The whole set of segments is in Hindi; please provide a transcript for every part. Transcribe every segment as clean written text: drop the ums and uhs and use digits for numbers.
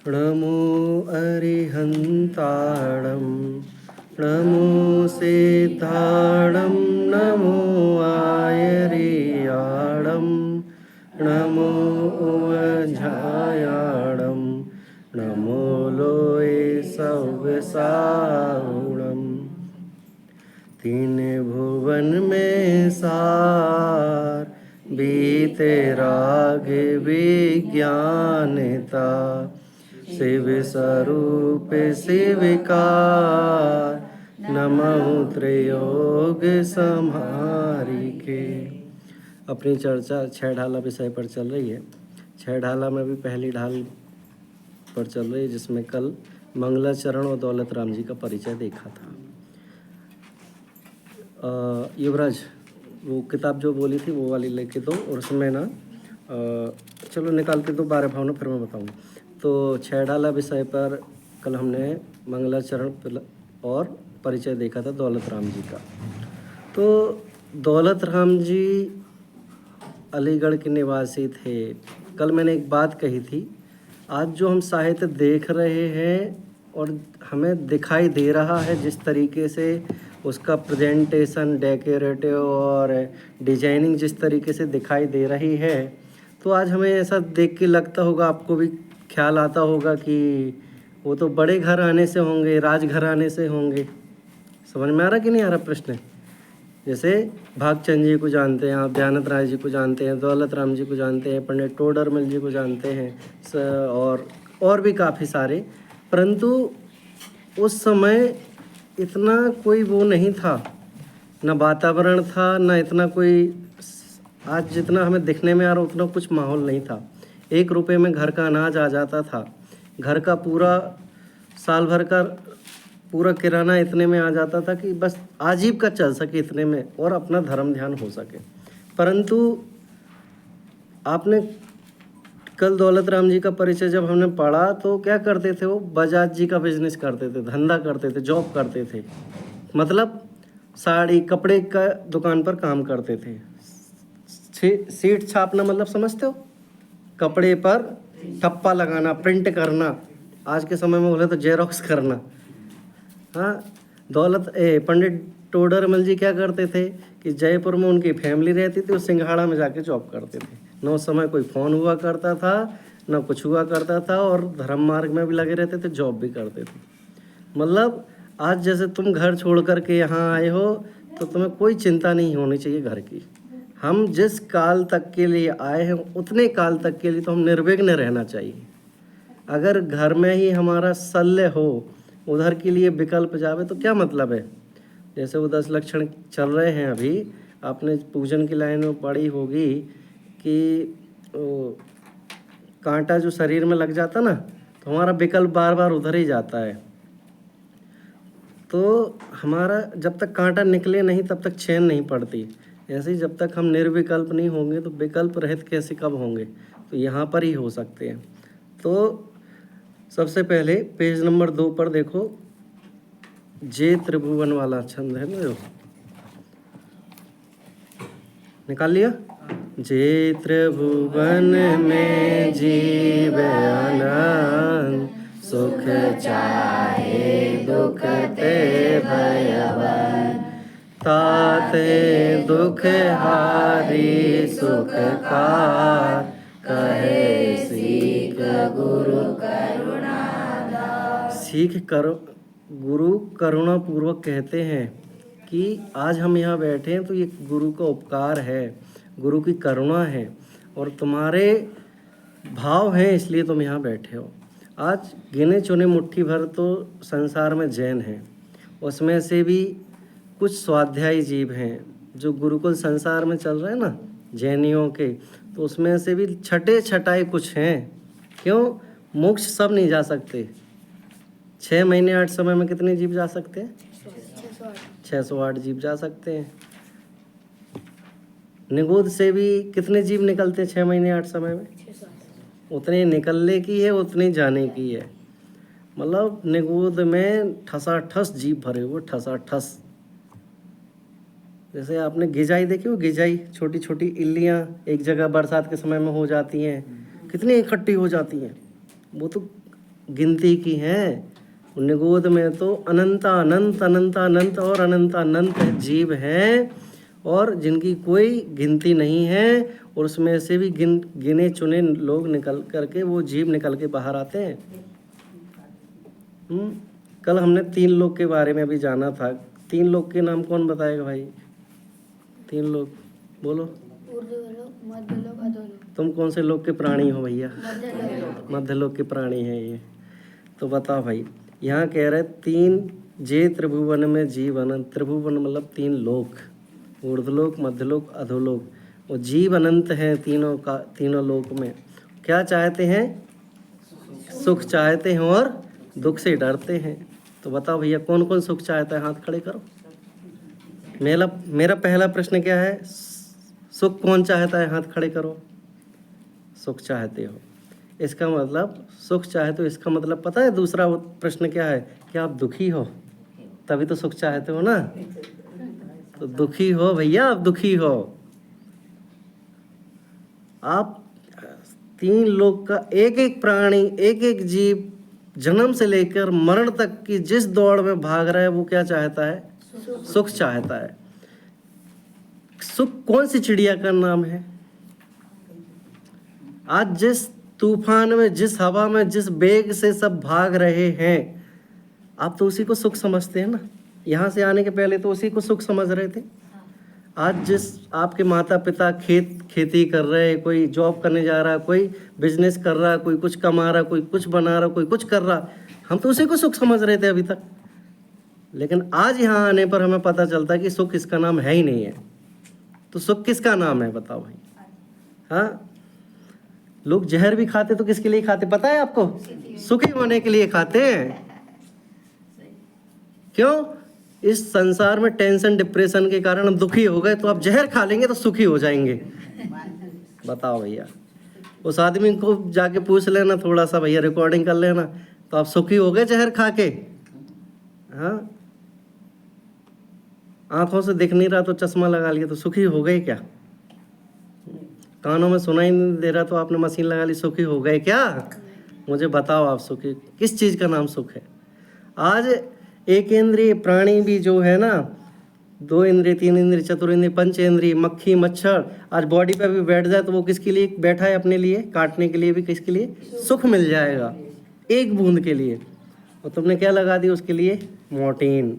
नमो अरिहन्ताणं नमो सिद्धाणं नमो आयर्याणं नमो उवझायाणं नमो लोये सव्यसाणम्। तीन भुवन में सार बीते राग विज्ञानता शिव स्वरूप शिविकार नमः त्रयोग संहारी के। अपनी चर्चा छह ढाला विषय पर चल रही है। छह ढाला में भी पहली ढाल पर चल रही है, जिसमें कल मंगलाचरण और दौलत राम जी का परिचय देखा था। युवराज, वो किताब जो बोली थी वो वाली लेके दो, और उसमें ना चलो निकाल के दो 12 भावना, फिर मैं बताऊँ। तो छह ढाला विषय पर कल हमने मंगलाचरण और परिचय देखा था दौलत राम जी का। तो दौलत राम जी अलीगढ़ के निवासी थे। कल मैंने एक बात कही थी, आज जो हम साहित्य देख रहे हैं और हमें दिखाई दे रहा है, जिस तरीके से उसका प्रेजेंटेशन, डेकोरेटिव और डिजाइनिंग जिस तरीके से दिखाई दे रही है, तो आज हमें ऐसा देख के लगता होगा, आपको भी ख्याल आता होगा कि वो तो बड़े घर आने से होंगे, राजघराने से होंगे। समझ में आ रहा कि नहीं आ रहा प्रश्न? जैसे भागचंद जी को जानते हैं आप, दयानंद राय जी को जानते हैं, दौलत राम जी को जानते हैं, पंडित टोडरमल जी को जानते हैं, और भी काफ़ी सारे। परंतु उस समय इतना कोई वो नहीं था, ना वातावरण था, ना इतना कोई आज जितना हमें दिखने में आ रहा उतना कुछ माहौल नहीं था। 1 रुपये में घर का अनाज आ जाता था, घर का पूरा साल भर का पूरा किराना इतने में आ जाता था कि बस आजीविका चल सके इतने में, और अपना धर्म ध्यान हो सके। परंतु आपने कल दौलत राम जी का परिचय जब हमने पढ़ा, तो क्या करते थे वो? बजाज जी का बिजनेस करते थे, धंधा करते थे, जॉब करते थे, मतलब साड़ी कपड़े का दुकान पर काम करते थे। सीट छापना मतलब समझते हो? कपड़े पर ठप्पा लगाना, प्रिंट करना, आज के समय में बोले तो जेरोक्स करना। हाँ, पंडित टोडरमल जी क्या करते थे कि जयपुर में उनकी फैमिली रहती थी, वो सिंघाड़ा में जाके जॉब करते थे। न उस समय कोई फ़ोन हुआ करता था, न कुछ हुआ करता था, और धर्म मार्ग में भी लगे रहते थे, जॉब भी करते थे। मतलब आज जैसे तुम घर छोड़ कर के यहाँ आए हो, तो तुम्हें कोई चिंता नहीं होनी चाहिए घर की। हम जिस काल तक के लिए आए हैं, उतने काल तक के लिए तो हम निर्विघ्न रहना चाहिए। अगर घर में ही हमारा शल्य हो, उधर के लिए विकल्प जावे, तो क्या मतलब है? जैसे वो 10 लक्षण चल रहे हैं अभी, आपने पूजन की लाइन में पढ़ी होगी कि कांटा जो शरीर में लग जाता ना, तो हमारा विकल्प बार बार उधर ही जाता है। तो हमारा जब तक कांटा निकले नहीं, तब तक चैन नहीं पड़ती। ऐसे ही जब तक हम निर्विकल्प नहीं होंगे, तो विकल्प रहित कैसे कब होंगे? तो यहाँ पर ही हो सकते हैं। तो सबसे पहले पेज नंबर 2 पर देखो, जे त्रिभुवन वाला छंद है ना, जो निकाल लिया। जे त्रिभुवन में जीव अनंत, सुख चाहे दुख ते भयवन, ताते दुख हारी सुखकार, कहे सीख गुरु करुणा। सीख कर गुरु करुणा पूर्वक कहते हैं कि आज हम यहाँ बैठे हैं तो ये गुरु का उपकार है, गुरु की करुणा है, और तुम्हारे भाव हैं, इसलिए तुम यहाँ बैठे हो। आज गिने चुने मुट्ठी भर तो संसार में जैन हैं, उसमें से भी कुछ स्वाध्यायी जीव हैं जो गुरुकुल संसार में चल रहे हैं ना, जैनियों के, तो उसमें से भी छटाई कुछ हैं। क्यों? मोक्ष सब नहीं जा सकते। 6 महीने 8 समय में कितने जीव जा सकते हैं? 608 जीव जा सकते हैं। निगोद से भी कितने जीव निकलते हैं 6 महीने 8 समय में? उतने निकलने की है, उतने जाने की है। मतलब निगोद में ठसाठस जीव भरे हुए, ठसाठस। जैसे आपने गिजाई देखी हो? गिजाई, छोटी छोटी इल्लियाँ एक जगह बरसात के समय में हो जाती हैं, कितनी इकट्ठी हो जाती हैं। वो तो गिनती की हैं। निगोद में तो अनंत अनंत अनंत अनंत और अनंत अनंत जीव हैं और जिनकी कोई गिनती नहीं है, और उसमें से भी गिने चुने लोग निकल करके वो जीव निकल के बाहर आते हैं। कल हमने 3 लोग के बारे में अभी जाना था। 3 लोग के नाम कौन बताएगा भाई? 3 लोग बोलो। मध्यलोक, अधोलोक। तुम कौन से लोग के प्राणी हो भैया? मध्यलोक। मध्यलोक के प्राणी हैं ये। तो बताओ भाई, यहाँ कह रहे 3 जे त्रिभुवन में जीव अनंत। त्रिभुवन मतलब 3 लोक, ऊर्ध्वलोक, मध्यलोक, अधोलोक। और जीव अनंत हैं तीनों लोक में। क्या चाहते हैं? सुख चाहते हैं और दुख से डरते हैं। तो बताओ भैया, कौन कौन सुख चाहता है? हाथ खड़े करो। मेरा पहला प्रश्न क्या है? सुख कौन चाहता है? हाथ खड़े करो। सुख चाहते हो, इसका मतलब सुख चाहे तो इसका मतलब पता है दूसरा प्रश्न क्या है? क्या आप दुखी हो? तभी तो सुख चाहते हो ना। तो दुखी हो भैया, आप दुखी हो। आप 3 लोग का एक एक प्राणी, एक एक जीव जन्म से लेकर मरण तक की जिस दौड़ में भाग रहा है वो क्या चाहता है? सुख चाहता है। सुख कौन सी चिड़िया का नाम है? आज जिस तूफान में, जिस हवा में, जिस बेग से सब भाग रहे हैं, आप तो उसी को सुख समझते हैं ना। यहाँ से आने के पहले तो उसी को सुख समझ रहे थे। आज जिस आपके माता पिता खेती कर रहे हैं, कोई जॉब करने जा रहा है, कोई बिजनेस कर रहा है, कोई कुछ कमा रहा, कोई कुछ बना रहा, कोई कुछ कर रहा, हम तो उसी को सुख समझ रहे थे अभी तक। लेकिन आज यहाँ आने पर हमें पता चलता है कि सुख इसका नाम है ही नहीं है। तो सुख किसका नाम है बताओ भाई? हाँ, लोग जहर भी खाते तो किसके लिए खाते पता है आपको? सुखी होने के लिए खाते हैं। क्यों? इस संसार में टेंशन डिप्रेशन के कारण हम दुखी हो गए, तो आप जहर खा लेंगे तो सुखी हो जाएंगे। बताओ भैया, उस आदमी को जाके पूछ लेना थोड़ा सा, भैया रिकॉर्डिंग कर लेना, तो आप सुखी हो गए जहर खा के? हाँ, आंखों से दिख नहीं रहा तो चश्मा लगा लिया तो सुखी हो गए क्या? कानों में सुनाई नहीं दे रहा तो आपने मशीन लगा ली, सुखी हो गए क्या? मुझे बताओ, आप सुखी किस चीज़ का नाम सुख है? आज एक इंद्रिय प्राणी भी जो है ना, 2 इंद्रिय, 3 इंद्रिय, चतुर्इंद्रिय, पंचेंद्रिय, मक्खी मच्छर आज बॉडी पे भी बैठ जाए तो वो किसके लिए बैठा है? अपने लिए, काटने के लिए भी किसके लिए? सुख मिल जाएगा एक बूंद के लिए। और तुमने क्या लगा दी उसके लिए? मोर्टीन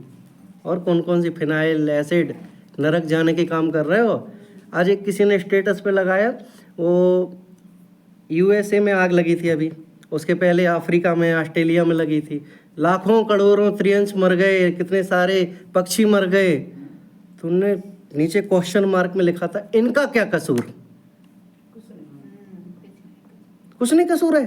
और कौन कौन सी फिनाइल एसिड, नरक जाने के काम कर रहे हो। आज एक किसी ने स्टेटस पे लगाया, वो यूएसए में आग लगी थी अभी, उसके पहले अफ्रीका में, ऑस्ट्रेलिया में लगी थी, लाखों करोड़ों त्रियंश मर गए, कितने सारे पक्षी मर गए। तो उन्होंने नीचे क्वेश्चन मार्क में लिखा था, इनका क्या कसूर? कुछ नहीं कसूर है।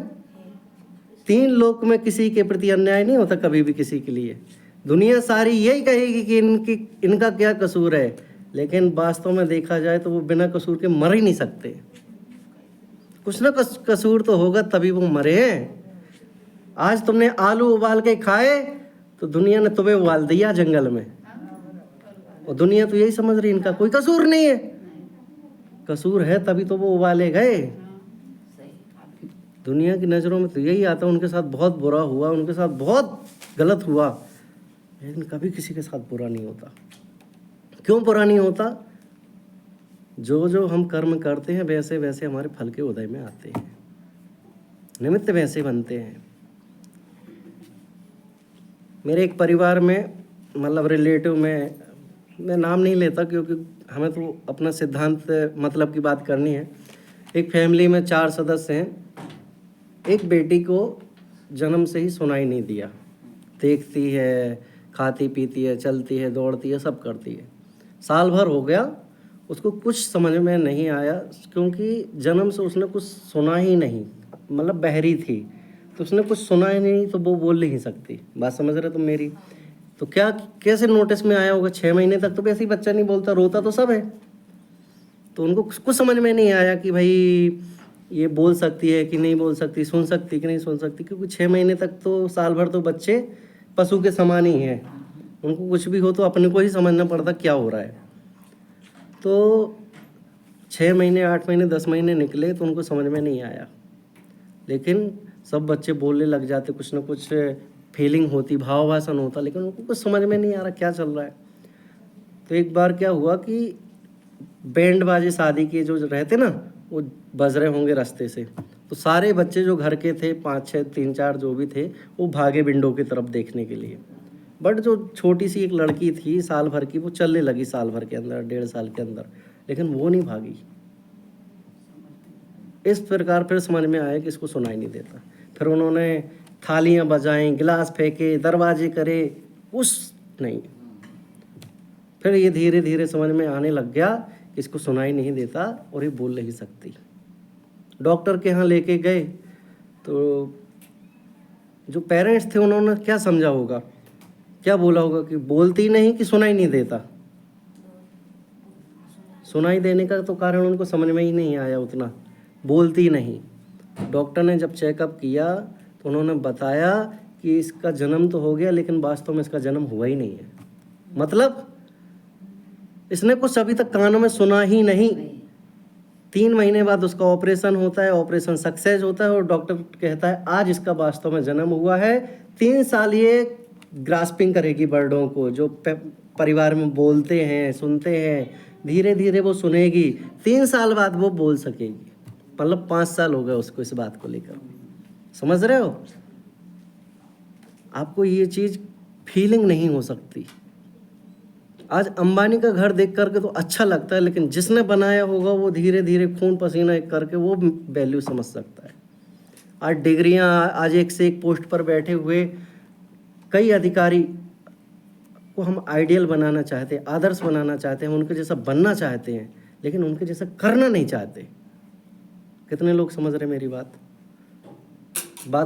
3 लोक में किसी के प्रति अन्याय नहीं होता कभी भी किसी के लिए। दुनिया सारी यही कहेगी कि इनका क्या कसूर है, लेकिन वास्तव में देखा जाए तो वो बिना कसूर के मर ही नहीं सकते। कुछ ना कसूर तो होगा तभी वो मरे हैं। आज तुमने आलू उबाल के खाए तो दुनिया ने तुम्हें उबाल दिया जंगल में, और दुनिया तो यही समझ रही इनका कोई कसूर नहीं है। कसूर है तभी तो वो उबाले गए। दुनिया की नज़रों में तो यही आता, उनके साथ बहुत बुरा हुआ, उनके साथ बहुत गलत हुआ, लेकिन कभी किसी के साथ बुरा नहीं होता। क्यों बुरा नहीं होता? जो जो हम कर्म करते हैं वैसे वैसे हमारे फल के उदय में आते हैं, निमित्त वैसे बनते हैं। मेरे एक परिवार में, मतलब रिलेटिव में, मैं नाम नहीं लेता क्योंकि हमें तो अपना सिद्धांत मतलब की बात करनी है। एक फैमिली में 4 सदस्य हैं। एक बेटी को जन्म से ही सुनाई नहीं दिया, देखती है, खाती पीती है, चलती है, दौड़ती है, सब करती है। साल भर हो गया, उसको कुछ समझ में नहीं आया, क्योंकि जन्म से उसने कुछ सुना ही नहीं, मतलब बहरी थी, तो उसने कुछ सुना ही नहीं, तो वो बोल नहीं सकती। बात समझ रहे तुम मेरी? तो क्या कैसे नोटिस में आया होगा? 6 महीने तक तो वैसे ही बच्चा नहीं बोलता, रोता तो सब है। तो उनको कुछ समझ में नहीं आया कि भाई ये बोल सकती है कि नहीं बोल सकती, सुन सकती कि नहीं सुन सकती, क्योंकि 6 महीने तक तो, साल भर तो बच्चे पशु के समान ही हैं। उनको कुछ भी हो तो अपने को ही समझना पड़ता क्या हो रहा है। तो 6 महीने, 8 महीने, 10 महीने निकले तो उनको समझ में नहीं आया, लेकिन सब बच्चे बोलने लग जाते, कुछ ना कुछ फीलिंग होती, भावाभाषण होता, लेकिन उनको कुछ समझ में नहीं आ रहा क्या चल रहा है। तो एक बार क्या हुआ कि बैंड बाजे शादी के जो रहते ना, वो बज रहे होंगे रास्ते से, तो सारे बच्चे जो घर के थे 5-6 3-4 जो भी थे, वो भागे विंडो की तरफ देखने के लिए। बट जो छोटी सी एक लड़की थी साल भर की, वो चलने लगी साल भर के अंदर, 1.5 साल के अंदर, लेकिन वो नहीं भागी। इस प्रकार फिर समझ में आया कि इसको सुनाई नहीं देता। फिर उन्होंने थालियां बजाई, गिलास फेंके, दरवाजे करे, उस नहीं। फिर ये धीरे धीरे समझ में आने लग गया कि इसको सुनाई नहीं देता और ये बोल नहीं सकती। डॉक्टर के यहाँ लेके गए तो जो पेरेंट्स थे उन्होंने क्या समझा होगा, क्या बोला होगा कि बोलती नहीं कि सुनाई नहीं देता। सुनाई देने का तो कारण उनको समझ में ही नहीं आया उतना, बोलती नहीं। डॉक्टर ने जब चेकअप किया तो उन्होंने बताया कि इसका जन्म तो हो गया, लेकिन वास्तव में इसका जन्म हुआ ही नहीं है। मतलब इसने कुछ अभी तक कानों में सुना ही नहीं। 3 महीने बाद उसका ऑपरेशन होता है, ऑपरेशन सक्सेस होता है और डॉक्टर कहता है आज इसका वास्तव में जन्म हुआ है। 3 साल ये ग्रास्पिंग करेगी वर्डों को, जो परिवार में बोलते हैं, सुनते हैं, धीरे धीरे वो सुनेगी। 3 साल बाद वो बोल सकेगी। मतलब 5 साल हो गए उसको इस बात को लेकर। समझ रहे हो? आपको ये चीज़ फीलिंग नहीं हो सकती। आज अंबानी का घर देख करके तो अच्छा लगता है, लेकिन जिसने बनाया होगा वो धीरे धीरे खून पसीना एक करके वो वैल्यू समझ सकता है। आज डिग्रियां, आज एक से एक पोस्ट पर बैठे हुए कई अधिकारी को हम आइडियल बनाना चाहते हैं, आदर्श बनाना चाहते हैं, उनके जैसा बनना चाहते हैं, लेकिन उनके जैसा करना नहीं चाहते। कितने लोग समझ रहे मेरी बात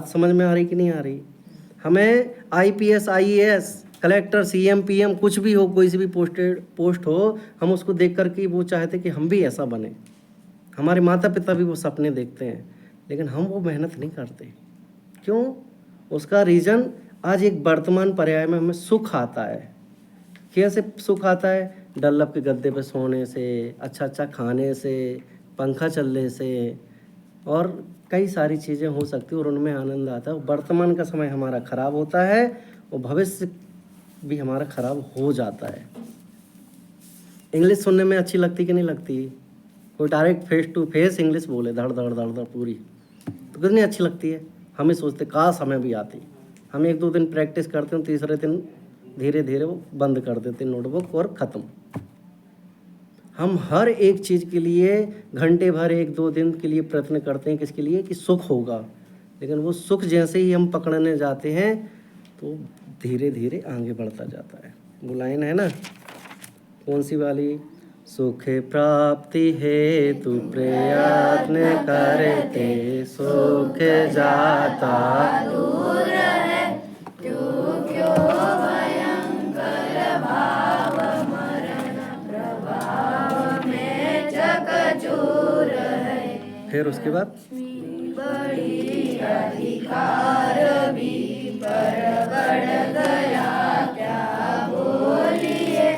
समझ में आ रही कि नहीं आ रही? हमें IPS IAS collector CM PM कुछ भी हो, कोई सी भी पोस्ट हो, हम उसको देख कर के वो चाहते कि हम भी ऐसा बने। हमारे माता पिता भी वो सपने देखते हैं, लेकिन हम वो मेहनत नहीं करते। क्यों? उसका रीज़न आज एक वर्तमान पर्याय में हमें सुख आता है। कैसे सुख आता है? डल्लब के गद्दे पे सोने से, अच्छा अच्छा खाने से, पंखा चलने से, और कई सारी चीज़ें हो सकती हैं और उनमें आनंद आता है। वर्तमान का समय हमारा ख़राब होता है और भविष्य भी हमारा ख़राब हो जाता है। इंग्लिश सुनने में अच्छी लगती कि नहीं लगती? कोई direct face to face English बोले धड़ धड़ धड़ धड़ पूरी, तो कितनी अच्छी लगती है। हमें सोचते काश हमें भी आती। हम 1-2 दिन प्रैक्टिस करते हैं, तीसरे दिन धीरे धीरे वो बंद कर देते नोटबुक और ख़त्म। हम हर एक चीज़ के लिए घंटे भर 1-2 दिन के लिए प्रयत्न करते हैं, किसके लिए? कि सुख होगा, लेकिन वो सुख जैसे ही हम पकड़ने जाते हैं तो धीरे धीरे आगे बढ़ता जाता है। वो लाइन है ना, कौन सी वाली? सुख प्राप्ति हेतु प्रयत्न करते सुख जाता दूर है, क्यों भयंकर भाव मरण प्रभाव में चकचूर है। फिर उसके बाद बड़ी अधिकार भी पर बढ़ गया क्या बोलिए,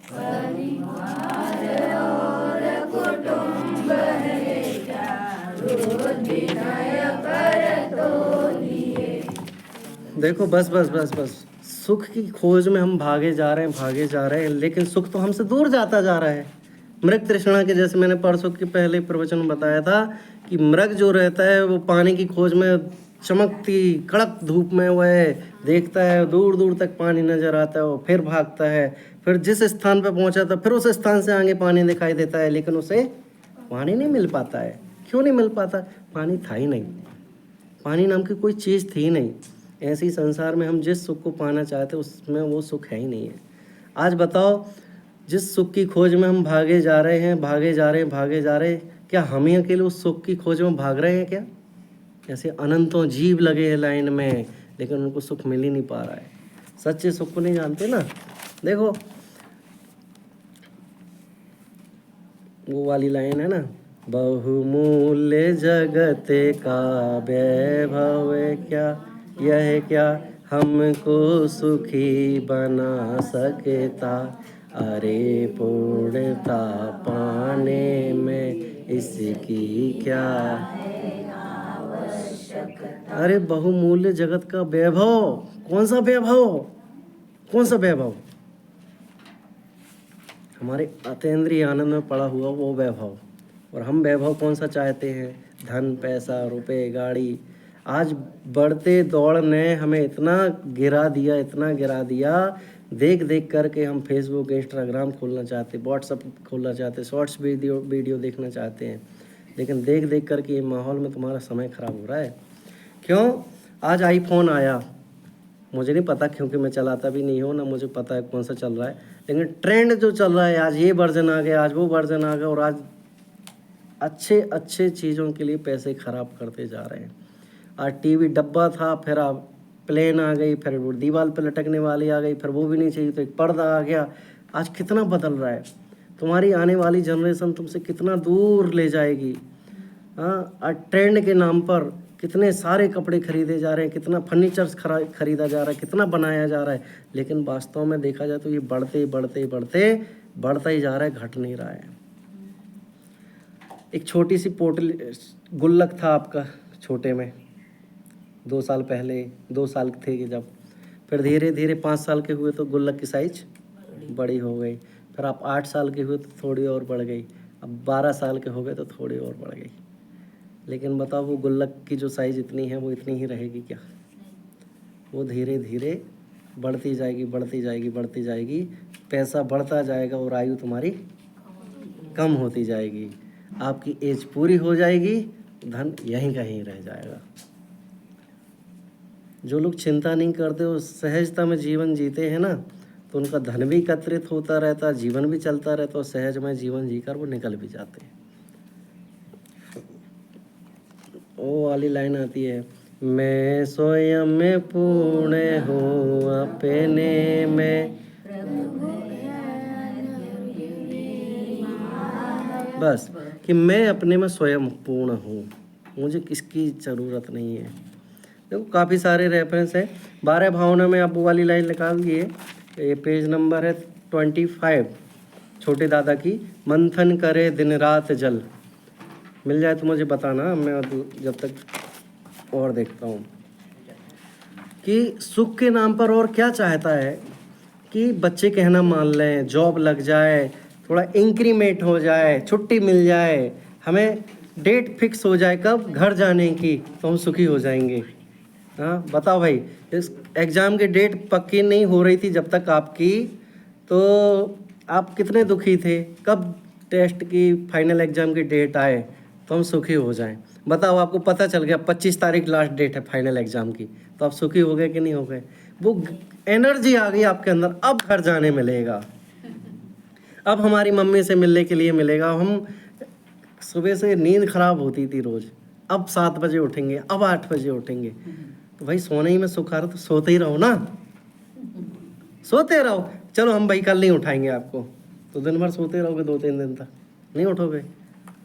परिवार और कुटुंब है क्या विनय कर तो लिए। देखो बस बस बस बस, सुख की खोज में हम भागे जा रहे हैं, लेकिन सुख तो हमसे दूर जाता जा रहा है। मृग तृष्णा के, जैसे मैंने परसों के पहले प्रवचन में बताया था कि मृग जो रहता है वो पानी की खोज में चमकती कड़क धूप में वह देखता है, दूर दूर तक पानी नजर आता है, वो फिर भागता है, फिर जिस स्थान पर पहुंचा था फिर उस स्थान से आगे पानी दिखाई देता है, लेकिन उसे पानी नहीं मिल पाता है। क्यों नहीं मिल पाता? पानी था ही नहीं, पानी नाम की कोई चीज़ थी नहीं। ऐसे ही संसार में हम जिस सुख को पाना चाहते हैं उसमें वो सुख है ही नहीं है। आज बताओ, जिस सुख की खोज में हम भागे जा रहे हैं, क्या हम ही अकेले उस सुख की खोज में भाग रहे हैं क्या? ऐसे अनंतों जीव लगे हैं लाइन में, लेकिन उनको सुख मिल ही नहीं पा रहा है। सच्चे सुख को नहीं जानते ना। देखो वो वाली लाइन है ना, बहुमूल्य जगत का वैभव क्या, यह क्या हमको सुखी बना सकता, अरे पूर्णता पाने में इसकी क्या आवश्यकता। अरे बहुमूल्य जगत का वैभव। कौन सा वैभव? कौन सा वैभव? हमारे अतीन्द्रिय आनंद में पड़ा हुआ वो वैभव। और हम वैभव कौन सा चाहते हैं? धन, पैसा, रुपए, गाड़ी। आज बढ़ते दौड़ ने हमें इतना गिरा दिया, इतना गिरा दिया। देख देख करके हम फेसबुक, इंस्टाग्राम खोलना चाहते, व्हाट्सअप खोलना चाहते, शॉर्ट्स वीडियो देखना चाहते हैं। लेकिन देख देख करके ये माहौल में तुम्हारा समय ख़राब हो रहा है। क्यों? आज आईफोन आया, मुझे नहीं पता क्योंकि मैं चलाता भी नहीं हूँ, ना मुझे पता है कौन सा चल रहा है। लेकिन ट्रेंड जो चल रहा है, आज ये वर्जन आ गया, आज वो वर्जन आ गया, और आज अच्छे अच्छे चीज़ों के लिए पैसे ख़राब करते जा रहे हैं। आज टीवी डब्बा था, फिर अब प्लेन आ गई, फिर वो दीवार पर लटकने वाली आ गई, फिर वो भी नहीं चाहिए तो एक पर्दा आ गया। आज कितना बदल रहा है। तुम्हारी आने वाली जनरेशन तुमसे कितना दूर ले जाएगी। हाँ, आज ट्रेंड के नाम पर कितने सारे कपड़े खरीदे जा रहे हैं, कितना फर्नीचर्स खरीदा जा रहा है, कितना बनाया जा रहा है। लेकिन वास्तव में देखा जाए तो ये बढ़ते बढ़ते बढ़ते बढ़ता ही जा रहा है, घट नहीं रहा है। एक छोटी सी पोटली गुल्लक था आपका छोटे में 2 साल पहले, 2 साल थे कि जब, फिर धीरे धीरे 5 साल के हुए तो गुल्लक की साइज बड़ी हो गई, फिर आप 8 साल के हुए तो थोड़ी और बढ़ गई, अब 12 साल के हो गए तो थोड़ी और बढ़ गई। लेकिन बताओ वो गुल्लक की जो साइज़ इतनी है वो इतनी ही रहेगी क्या? वो धीरे धीरे बढ़ती जाएगी, बढ़ती जाएगी, बढ़ती जाएगी। पैसा बढ़ता जाएगा और आयु तुम्हारी कम होती जाएगी। आपकी एज पूरी हो जाएगी, धन यहीं कहीं रह जाएगा। जो लोग चिंता नहीं करते, वो सहजता में जीवन जीते हैं ना, तो उनका धन भी एकत्रित होता रहता, जीवन भी चलता रहता, और सहज में जीवन जीकर वो निकल भी जाते हैं। वो वाली लाइन आती है, मैं स्वयं में पूर्ण हूँ अपने में। बस कि मैं अपने में स्वयं पूर्ण हूँ, मुझे किसकी ज़रूरत नहीं है। देखो काफ़ी सारे रेफरेंस हैं। 12 भावना में आप वो वाली लाइन निकाल दिए। ये पेज नंबर है 25, छोटे दादा की, मंथन करे दिन रात जल। मिल जाए तो मुझे बताना, मैं जब तक और देखता हूँ कि सुख के नाम पर और क्या चाहता है कि बच्चे कहना मान लें, जॉब लग जाए, थोड़ा इंक्रीमेंट हो जाए, छुट्टी मिल जाए, हमें डेट फिक्स हो जाए कब घर जाने की, तो हम सुखी हो जाएंगे। हाँ बताओ भाई, इस एग्ज़ाम की डेट पक्की नहीं हो रही थी जब तक आपकी, तो आप कितने दुखी थे। कब टेस्ट की फाइनल एग्ज़ाम की डेट आए तो हम सुखी हो जाएं। बताओ, आपको पता चल गया 25 तारीख लास्ट डेट है फाइनल एग्ज़ाम की, तो आप सुखी हो गए कि नहीं हो गए। वो एनर्जी आ गई आपके अंदर, अब घर जाने मिलेगा, अब हमारी मम्मी से मिलने के लिए मिलेगा। हम सुबह से नींद खराब होती थी रोज़, अब 7 बजे उठेंगे, अब 8 बजे उठेंगे। तो भाई सोने ही में सुख आ रहा तो सोते ही रहो ना, सोते रहो। चलो हम भाई कल नहीं उठाएंगे आपको, तो दिन भर सोते रहोगे 2-3 दिन तक, नहीं उठोगे,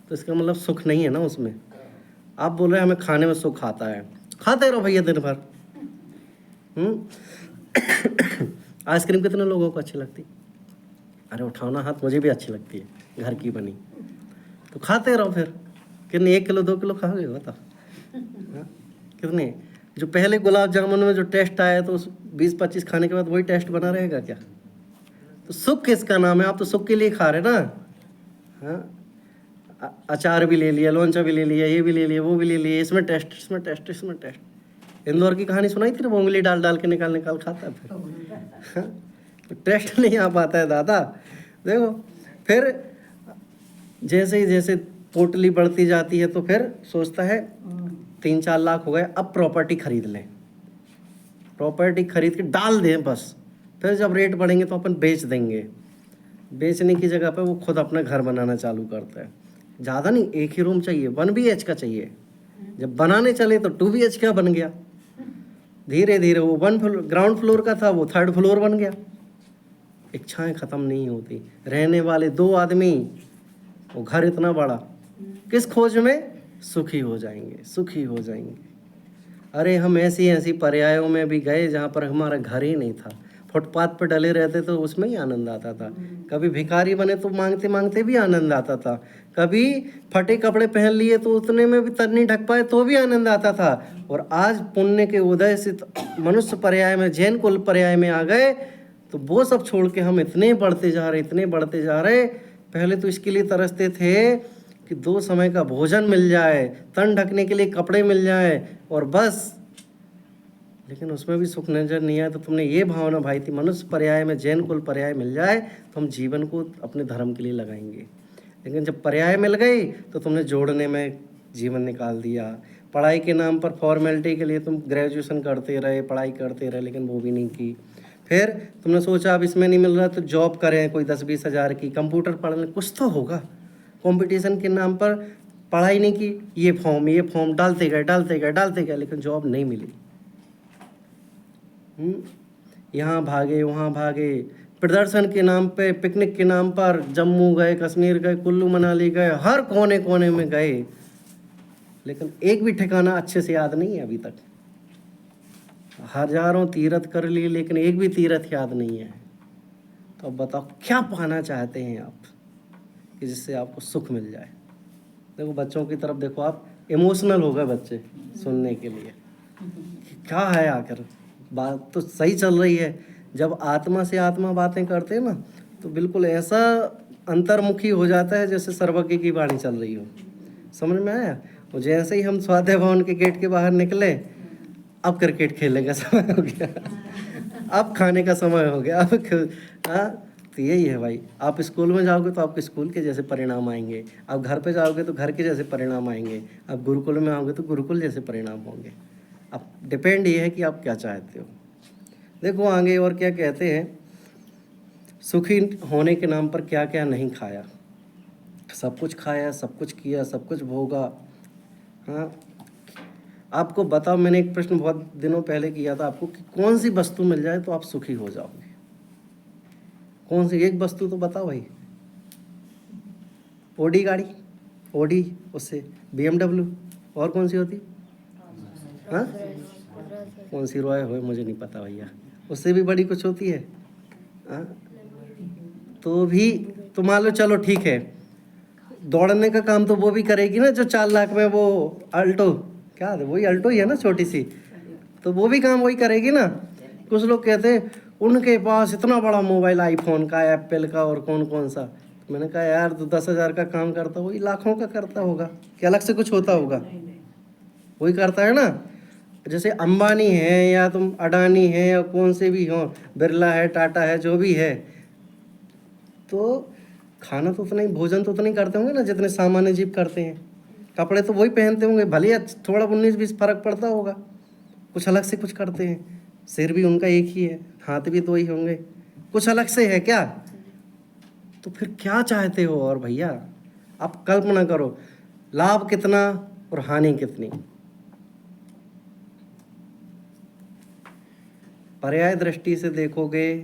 तो इसका मतलब सुख नहीं है ना उसमें। आप बोल रहे हैं हमें खाने में सुख आता है, खाते रहो भैया दिन भर। आइसक्रीम कितने लोगों को अच्छी लगती? अरे उठाओ ना हाथ, मुझे भी अच्छी लगती है घर की बनी, तो खाते रहो फिर। कितने 1 किलो 2 किलो खाओगे बताओ? कितने? जो पहले गुलाब जामुन में जो टेस्ट आया तो उस 20-25 खाने के बाद वही टेस्ट बना रहेगा क्या? तो सुख किसका नाम है? आप तो सुख के लिए खा रहे ना। हाँ, अचार भी ले लिया, लोंचा भी ले लिया, ये भी ले लिया, वो भी ले लिया, इसमें टेस्ट, इसमें टेस्ट, इसमें टेस्ट। इंदौर की कहानी सुनाई थी ना, वो उंगली डाल डाल के निकाल खाता है फिर। तो टेस्ट नहीं आ पाता है दादा। देखो फिर जैसे ही जैसे पोटली बढ़ती जाती है तो फिर सोचता है 3-4 लाख हो गए, अब प्रॉपर्टी खरीद लें, प्रॉपर्टी खरीद के डाल दें बस। फिर जब रेट बढ़ेंगे तो अपन बेच देंगे। बेचने की जगह पे वो खुद अपना घर बनाना चालू करता है। ज़्यादा नहीं, 1 ही रूम चाहिए, 1 BH का चाहिए। जब बनाने चले तो 2 BH का बन गया। धीरे धीरे वो ग्राउंड फ्लोर का था, वो 3rd फ्लोर बन गया। इच्छाएं ख़त्म नहीं होती। रहने वाले 2 आदमी, वो घर इतना बड़ा, किस खोज में? सुखी हो जाएंगे, सुखी हो जाएंगे। अरे हम ऐसी ऐसी पर्यायों में भी गए जहाँ पर हमारा घर ही नहीं था, फुटपाथ पर डले रहते तो उसमें ही आनंद आता था। कभी भिखारी बने तो मांगते मांगते भी आनंद आता था, कभी फटे कपड़े पहन लिए तो उतने में भी तर नहीं ढक पाए तो भी आनंद आता था। और आज पुण्य के उदय से मनुष्य पर्याय में, जैन कुल पर्याय में आ गए तो वो सब छोड़ के हम इतने बढ़ते जा रहे, इतने बढ़ते जा रहे। पहले तो इसके लिए तरसते थे कि 2 समय का भोजन मिल जाए, तन ढकने के लिए कपड़े मिल जाए और बस। लेकिन उसमें भी सुख नजर नहीं आया। तो तुमने ये भावना भाई थी, मनुष्य पर्याय में जैन कुल पर्याय मिल जाए तो हम जीवन को अपने धर्म के लिए लगाएंगे। लेकिन जब पर्याय मिल गई तो तुमने जोड़ने में जीवन निकाल दिया। पढ़ाई के नाम पर फॉर्मेलिटी के लिए तुम ग्रेजुएशन करते रहे, पढ़ाई करते रहे, लेकिन वो भी नहीं की। फिर तुमने सोचा अब इसमें नहीं मिल रहा तो जॉब करें कोई 10-20 हज़ार की, कंप्यूटर पढ़ लें, कुछ तो होगा। कंपटीशन के नाम पर पढ़ाई नहीं की, ये फॉर्म डालते गए, लेकिन जॉब नहीं मिली। यहाँ भागे वहाँ भागे, प्रदर्शन के नाम पे, पिकनिक के नाम पर जम्मू गए, कश्मीर गए, कुल्लू मनाली गए, हर कोने कोने में गए, लेकिन एक भी ठिकाना अच्छे से याद नहीं है अभी तक। हजारों तीर्थ कर लिए लेकिन एक भी तीर्थ याद नहीं है। तो अब बताओ क्या पाना चाहते हैं आप कि जिससे आपको सुख मिल जाए। देखो बच्चों की तरफ देखो, आप इमोशनल हो गए बच्चे सुनने के लिए कि क्या है आखिर। बात तो सही चल रही है। जब आत्मा से आत्मा बातें करते हैं ना तो बिल्कुल ऐसा अंतर्मुखी हो जाता है जैसे सर्वज्ञ की वाणी चल रही हो। समझ में आया? और जैसे ही हम स्वाध्याय भवन के गेट के बाहर निकले, अब क्रिकेट खेलने का समय हो गया, अब खाने का समय हो गया, अब हाँ। तो यही है भाई, आप स्कूल में जाओगे तो आपके स्कूल के जैसे परिणाम आएंगे, आप घर पे जाओगे तो घर के जैसे परिणाम आएंगे, आप गुरुकुल में आओगे तो गुरुकुल जैसे परिणाम होंगे। अब डिपेंड ये है कि आप क्या चाहते हो। देखो आगे और क्या कहते हैं, सुखी होने के नाम पर क्या क्या नहीं खाया। सब कुछ खाया, सब कुछ किया, सब कुछ भोगा। हाँ, आपको बताओ, मैंने एक प्रश्न बहुत दिनों पहले किया था आपको कि कौन सी वस्तु मिल जाए तो आप सुखी हो जाओगे। कौन सी एक वस्तु तो बताओ भाई। ओडी गाड़ी, ओडी, उससे BMW, और कौन सी होती? हाँ, कौन सी रॉय हो मुझे नहीं पता भैया, उससे भी बड़ी कुछ होती है। हाँ, तो भी तो मान लो चलो ठीक है, दौड़ने का काम तो वो भी करेगी ना जो 4 लाख में वो अल्टो, क्या है वही अल्टो ही है ना छोटी सी, तो वो भी काम वही करेगी ना। कुछ लोग कहते हैं उनके पास इतना बड़ा मोबाइल आईफोन का, एप्पल का और कौन कौन सा। मैंने कहा यार तो 10,000 का काम करता वही लाखों का करता होगा, क्या अलग से कुछ होता होगा? वही करता है ना। जैसे अंबानी है या तुम अडानी है या कौन से भी हो, बिरला है, टाटा है, जो भी है, तो खाना तो उतना ही, भोजन तो उतना ही करते होंगे ना जितने सामान्य जीव करते हैं। कपड़े तो वही पहनते होंगे, भले ही थोड़ा 19-20 फर्क पड़ता होगा, कुछ अलग से कुछ करते हैं। सिर भी उनका एक ही है, हाथ भी 2 ही होंगे, कुछ अलग से है क्या? तो फिर क्या चाहते हो? और भैया आप कल्पना करो, लाभ कितना और हानि कितनी। पर्याय दृष्टि से देखोगे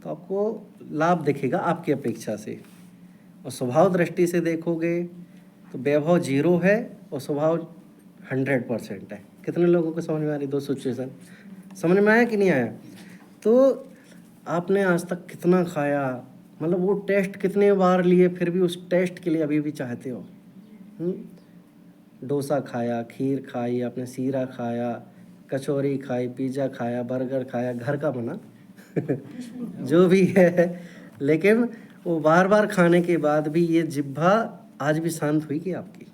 तो आपको लाभ दिखेगा आपकी अपेक्षा से, और स्वभाव दृष्टि से देखोगे तो वैभव 0 है और स्वभाव 100% है। कितने लोगों को समझ में आ रही 2 सिचुएशन? समझ में आया कि नहीं आया? तो आपने आज तक कितना खाया, मतलब वो टेस्ट कितने बार लिए, फिर भी उस टेस्ट के लिए अभी भी चाहते हो। डोसा खाया, खीर खाई, आपने सीरा खाया, कचौरी खाई, पिज़्ज़ा खाया, बर्गर खाया, घर का बना जो भी है, लेकिन वो बार बार खाने के बाद भी ये जिह्वा आज भी शांत हुई कि आपकी?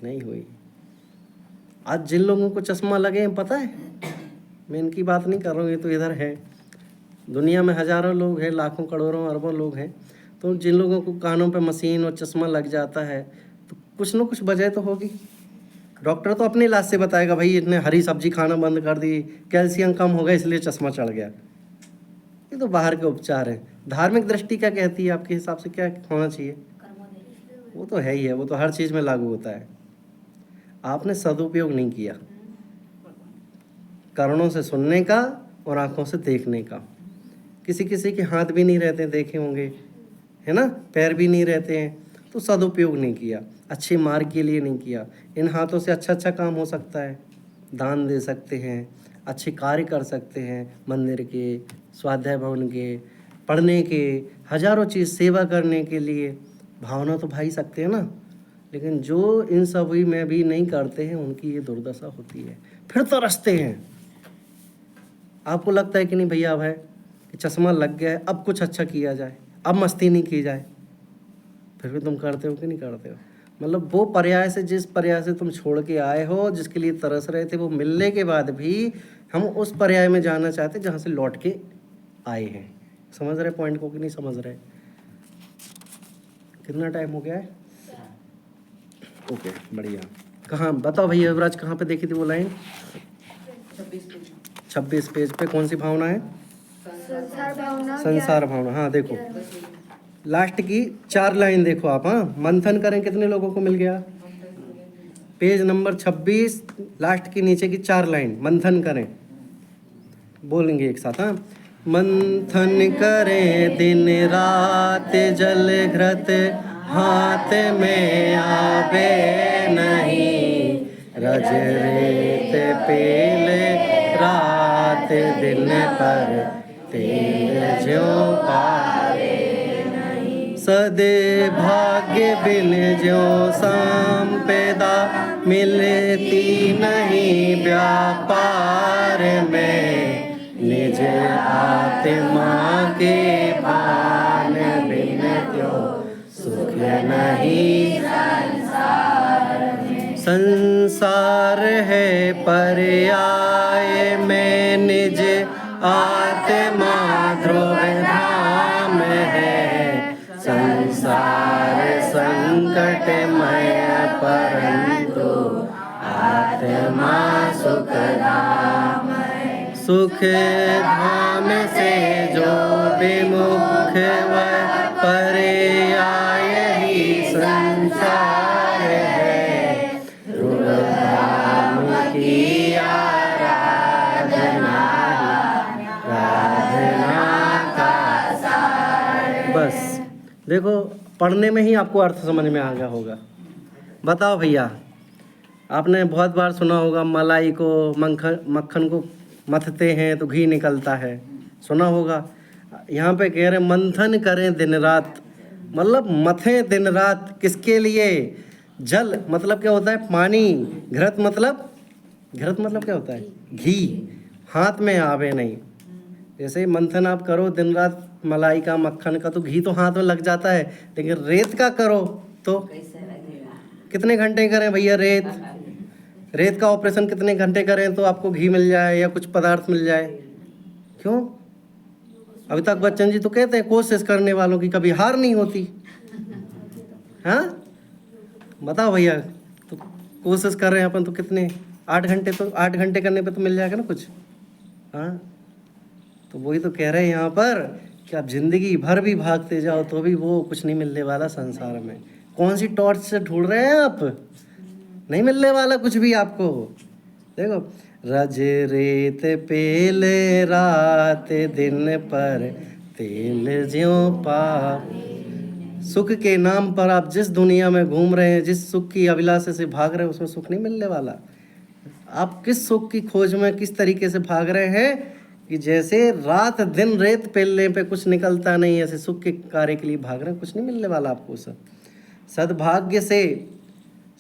नहीं हुई। आज जिन लोगों को चश्मा लगे हैं पता है, मैं इनकी बात नहीं कर रहा हूँ, ये तो इधर है, दुनिया में हज़ारों लोग हैं, लाखों करोड़ों अरबों लोग हैं। तो जिन लोगों को कानों पे मशीन और चश्मा लग जाता है तो कुछ ना कुछ वजह तो होगी। डॉक्टर तो अपने इलाज से बताएगा भाई इतने हरी सब्जी खाना बंद कर दी, कैल्शियम कम हो गया इसलिए चश्मा चढ़ गया। ये तो बाहर के उपचार हैं। धार्मिक दृष्टि क्या कहती है आपके हिसाब से, क्या होना चाहिए? वो तो है ही है, वो तो हर चीज़ में लागू होता है। आपने सदुपयोग नहीं किया कानों से सुनने का और आँखों से देखने का। किसी किसी के हाथ भी नहीं रहते, देखे होंगे, है ना, पैर भी नहीं रहते हैं, तो सदुपयोग नहीं किया, अच्छे मार्ग के लिए नहीं किया। इन हाथों से अच्छा अच्छा काम हो सकता है, दान दे सकते हैं, अच्छे कार्य कर सकते हैं, मंदिर के, स्वाध्याय भवन के, पढ़ने के, हजारों चीज़ सेवा करने के लिए भावना तो भाई सकते हैं ना, लेकिन जो इन सभी में भी नहीं करते हैं उनकी ये दुर्दशा होती है, फिर तरसते हैं। आपको लगता है कि नहीं भैया भाई कि चश्मा लग गया है, अब कुछ अच्छा किया जाए, अब मस्ती नहीं की जाए, फिर भी तुम करते हो कि नहीं करते हो? मतलब वो पर्याय से, जिस पर्याय से तुम छोड़ के आए हो, जिसके लिए तरस रहे थे, वो मिलने के बाद भी हम उस पर्याय में जाना चाहते जहाँ से लौट के आए हैं। समझ रहे पॉइंट को कि नहीं समझ रहे? कितना टाइम हो गया है? ओके, बढ़िया। कहाँ बताओ भैया युवराज, कहाँ पे देखी थी वो लाइन? 26 पेज पे। कौन सी भावना है? संसार भावना। संसार भावना। हाँ देखो लास्ट की 4 लाइन देखो आप। हाँ, मंथन करें कितने लोगों को मिल गया? पेज नंबर 26 लास्ट की नीचे की 4 लाइन मंथन करें, बोलेंगे एक साथ। हाँ, मंथन करें दिन रात जल घृत हाथ में आवे नहीं, रज रेत पेले रात दिन पर तेल ज्यों पावे नहीं, सदे भाग्य बिन ज्यों संपदा मिलती नहीं व्यापार में, निज आत्मा के भान बिन त्यों सुख नहीं संसार है पर्याय में, निज आत्मा ध्रुव धाम है, संसार संकटमय परंतु आत्मा सुख धाम है, सुख धाम से जो विमुख वह पर्याय ही संसार है, ध्रुव धाम की आराधना का सार। बस देखो, पढ़ने में ही आपको अर्थ समझ में आ गया होगा। बताओ भैया, आपने बहुत बार सुना होगा मलाई को मक्खन को मथते हैं तो घी निकलता है, सुना होगा। यहाँ पे कह रहे मंथन करें दिन रात, मतलब मथें दिन रात किसके लिए? जल मतलब क्या होता है? पानी। घृत मतलब क्या होता है? घी। हाथ में आवे नहीं। जैसे मंथन आप करो दिन रात मलाई का, मक्खन का, तो घी तो हाथ में लग जाता है, लेकिन रेत का करो तो कितने घंटे करें भैया? रेत का ऑपरेशन कितने घंटे करें तो आपको घी मिल जाए या कुछ पदार्थ मिल जाए? क्यों? अमिताभ बच्चन जी तो कहते हैं कोशिश करने वालों की कभी हार नहीं होती। हाँ बताओ भैया, तो कोशिश कर रहे हैं अपन तो कितने 8 घंटे, तो 8 घंटे करने पे तो मिल जाएगा ना कुछ। हाँ, तो वही तो कह रहे हैं यहाँ पर कि आप जिंदगी भर भी भागते जाओ तो भी वो कुछ नहीं मिलने वाला संसार में। कौन सी टॉर्च से ढूंढ रहे हैं आप? नहीं मिलने वाला कुछ भी आपको। देखो, रज रेत पेले रात दिन पर तेल ज्यों पा। सुख के नाम पर आप जिस दुनिया में घूम रहे हैं, जिस सुख की अभिलाषा से भाग रहे हैं, उसमें सुख नहीं मिलने वाला। आप किस सुख की खोज में किस तरीके से भाग रहे हैं कि जैसे रात दिन रेत पेलने पे कुछ निकलता नहीं, ऐसे सुख के कार्य के लिए भाग रहे हैं, कुछ नहीं मिलने वाला आपको। सब सद्भाग्य से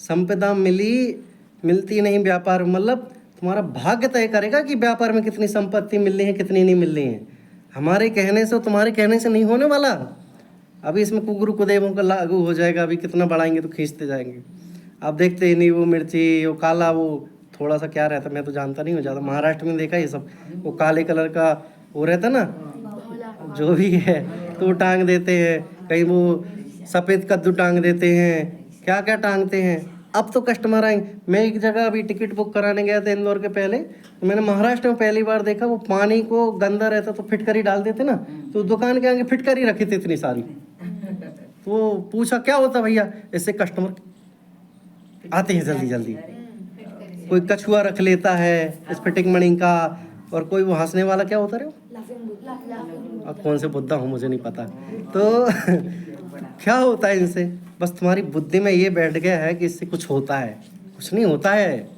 संपदा मिलती नहीं व्यापार, मतलब तुम्हारा भाग्य तय करेगा कि व्यापार में कितनी संपत्ति मिलनी है, कितनी नहीं मिलनी है। हमारे कहने से, तुम्हारे कहने से नहीं होने वाला। अभी इसमें कुगुरु कुदेवों का लागू हो जाएगा, अभी कितना बढ़ाएंगे तो खींचते जाएंगे। आप देखते ही नहीं, वो मिर्ची, वो काला, वो थोड़ा सा क्या रहता, मैं तो जानता नहीं हूँ ज़्यादा, महाराष्ट्र में देखा ये सब, वो काले कलर का वो रहता ना, जो भी है, तो वो टांग देते हैं। कहीं वो सफ़ेद कद्दू टांग देते हैं, क्या क्या टांगते हैं। अब तो कस्टमर आएंगे। मैं एक जगह अभी टिकट बुक कराने गया था इंदौर के पहले, तो मैंने महाराष्ट्र में पहली बार देखा, वो पानी को गंदा रहता तो फिटकरी डाल देते ना, तो दुकान के आगे फिटकरी रखी थी इतनी सारी। तो पूछा क्या होता भैया? इससे कस्टमर आते हैं जल्दी जल्दी। कोई कछुआ रख लेता है स्फटिक मणि का, और कोई वो हंसने वाला क्या होता है, अब कौन से बुद्धा हूँ मुझे नहीं पता। तो क्या होता है इनसे? बस तुम्हारी बुद्धि में ये बैठ गया है कि इससे कुछ होता है, कुछ नहीं होता है।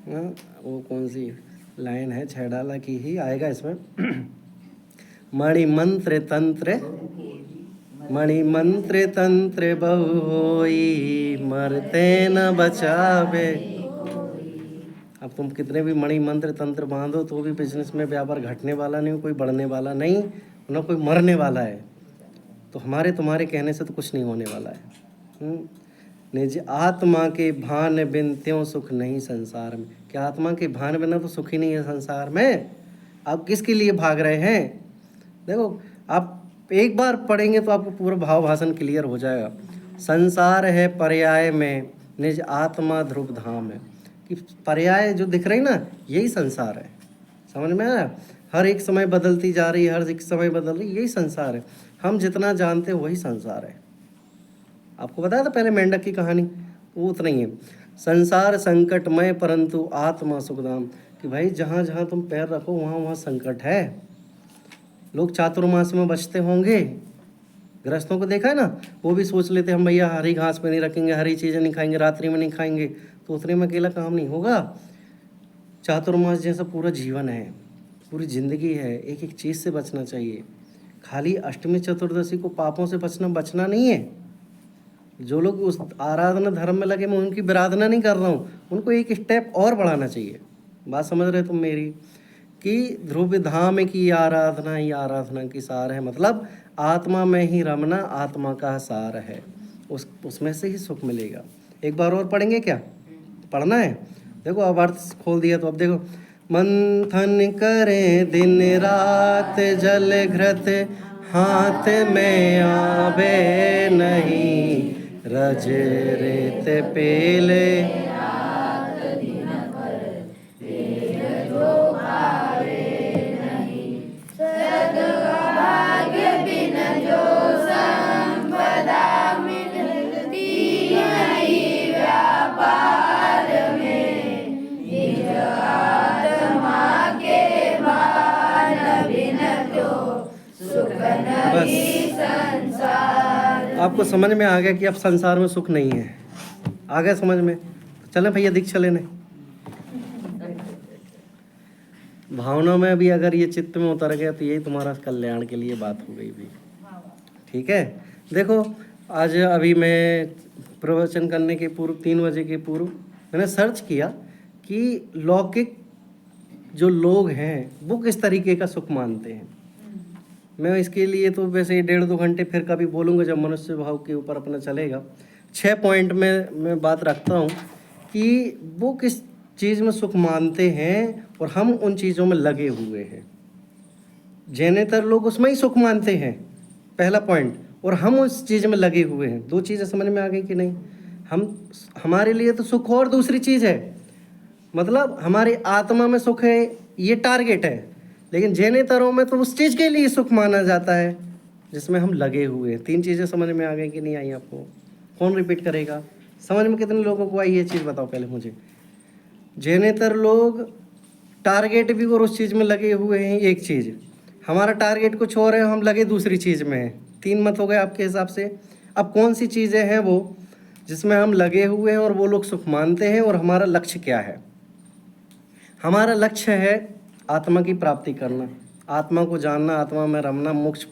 वो कौन सी लाइन है? छैडाला की ही आएगा इसमें। मणिमंत्र तंत्र बहु होई, मरते न बचावे। अब तुम कितने भी मणि मंत्र तंत्र बांधो तो भी बिजनेस में व्यापार घटने वाला नहीं, कोई बढ़ने वाला नहीं, ना कोई मरने वाला है। तो हमारे तुम्हारे कहने से तो कुछ नहीं होने वाला है। निज आत्मा के भान बिन त्यों सुख नहीं संसार में। क्या आत्मा के भान बिना तो सुख ही नहीं है संसार में? आप किसके लिए भाग रहे हैं? देखो, आप एक बार पढ़ेंगे तो आपको पूरा भाव भाषण क्लियर हो जाएगा। संसार है पर्याय में, निज आत्मा ध्रुव धाम है। कि पर्याय जो दिख रही ना, यही संसार है। समझ में आया? हर एक समय बदलती जा रही है, हर एक समय बदल रही, यही संसार है। हम जितना जानते हैं वही संसार है। आपको बताया था पहले मेंढक की कहानी, वो उतना ही है। संसार संकटमय परंतु आत्मा सुखधाम। कि भाई जहाँ जहाँ तुम पैर रखो वहाँ वहाँ संकट है। लोग चातुर्मास में बचते होंगे, गृहस्थों को देखा है ना, वो भी सोच लेते हम भैया हरी घास पे नहीं रखेंगे, हरी चीज़ें नहीं खाएंगे, रात्रि में नहीं खाएंगे, तो उतने में अकेला काम नहीं होगा। चातुर्मास जैसा पूरा जीवन है, पूरी जिंदगी है, एक एक चीज़ से बचना चाहिए। खाली अष्टमी चतुर्दशी को पापों से बचना नहीं है। जो लोग उस आराधना धर्म में लगे, मैं उनकी विराधना नहीं कर रहा हूँ, उनको एक स्टेप और बढ़ाना चाहिए। बात समझ रहे तुम मेरी? कि ध्रुव धाम की आराधना ही आराधना की सार है। मतलब आत्मा में ही रमना आत्मा का सार है, उसमें से ही सुख मिलेगा। एक बार और पढ़ेंगे क्या? पढ़ना है? देखो अब अर्थ खोल दिया तो अब देखो, मंथन करें दिन रात जल घृत हाथ में आवे नहीं, रज रेत पेले बस। आपको समझ में आ गया कि अब संसार में सुख नहीं है? आ गया समझ में? चले भैया दीक्षा लेने। भावना में भी अगर ये चित्त में उतर गया तो यही तुम्हारा कल्याण के लिए बात हो गई भी। ठीक है? देखो, आज अभी मैं प्रवचन करने के पूर्व 3 बजे के पूर्व मैंने सर्च किया कि लौकिक जो लोग हैं वो किस तरीके का सुख मानते हैं। मैं इसके लिए तो वैसे 1.5-2 घंटे फिर कभी बोलूँगा जब मनुष्य भाव के ऊपर अपना चलेगा। 6 पॉइंट में मैं बात रखता हूँ कि वो किस चीज़ में सुख मानते हैं और हम उन चीज़ों में लगे हुए हैं। ज्ञानेतर लोग उसमें ही सुख मानते हैं, पहला पॉइंट, और हम उस चीज़ में लगे हुए हैं। 2 चीज़ें समझ में आ गई कि नहीं? हमारे लिए तो सुख और दूसरी चीज़ है, मतलब हमारी आत्मा में सुख है, ये टारगेट है। लेकिन ज्ञानेतरों में तो उस चीज़ के लिए सुख माना जाता है जिसमें हम लगे हुए हैं। 3 चीज़ें समझ में आ गई कि नहीं आई आपको? कौन रिपीट करेगा? समझ में कितने लोगों को आई ये चीज़ बताओ पहले मुझे। ज्ञानेतर लोग टारगेट भी और उस चीज़ में लगे हुए हैं, एक चीज़। हमारा टारगेट कुछ और है, हम लगे दूसरी चीज़ में हैं। 3 मत हो गए आपके हिसाब से। अब कौन सी चीज़ें हैं वो जिसमें हम लगे हुए हैं और वो लोग सुख मानते हैं, और हमारा लक्ष्य क्या है? हमारा लक्ष्य है आत्मा की प्राप्ति करना, आत्मा को जानना, आत्मा में रमना, मोक्ष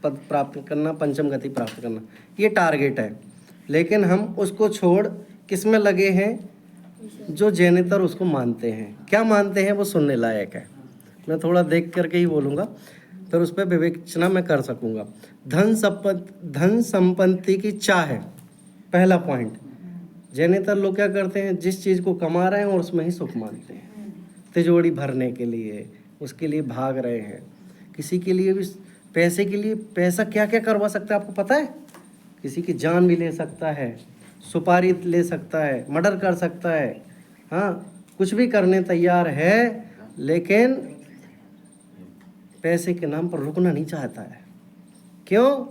पद प्राप्त करना, पंचम गति प्राप्त करना, ये टारगेट है। लेकिन हम उसको छोड़ किस में लगे हैं? जो ज्ञानेतर उसको मानते हैं। क्या मानते हैं वो सुनने लायक है। मैं थोड़ा देख करके ही बोलूँगा, फिर उस पर विवेचना मैं कर सकूँगा। धन संपत्ति की चाह है, पहला पॉइंट। ज्ञानेतर लोग क्या करते हैं? जिस चीज़ को कमा रहे हैं और उसमें ही सुख मानते हैं। तिजोरी भरने के लिए उसके लिए भाग रहे हैं। किसी के लिए भी पैसे के लिए, पैसा क्या क्या करवा सकता है आपको पता है? किसी की जान भी ले सकता है, सुपारी ले सकता है, मर्डर कर सकता है, हाँ, कुछ भी करने तैयार है, लेकिन पैसे के नाम पर रुकना नहीं चाहता है। क्यों?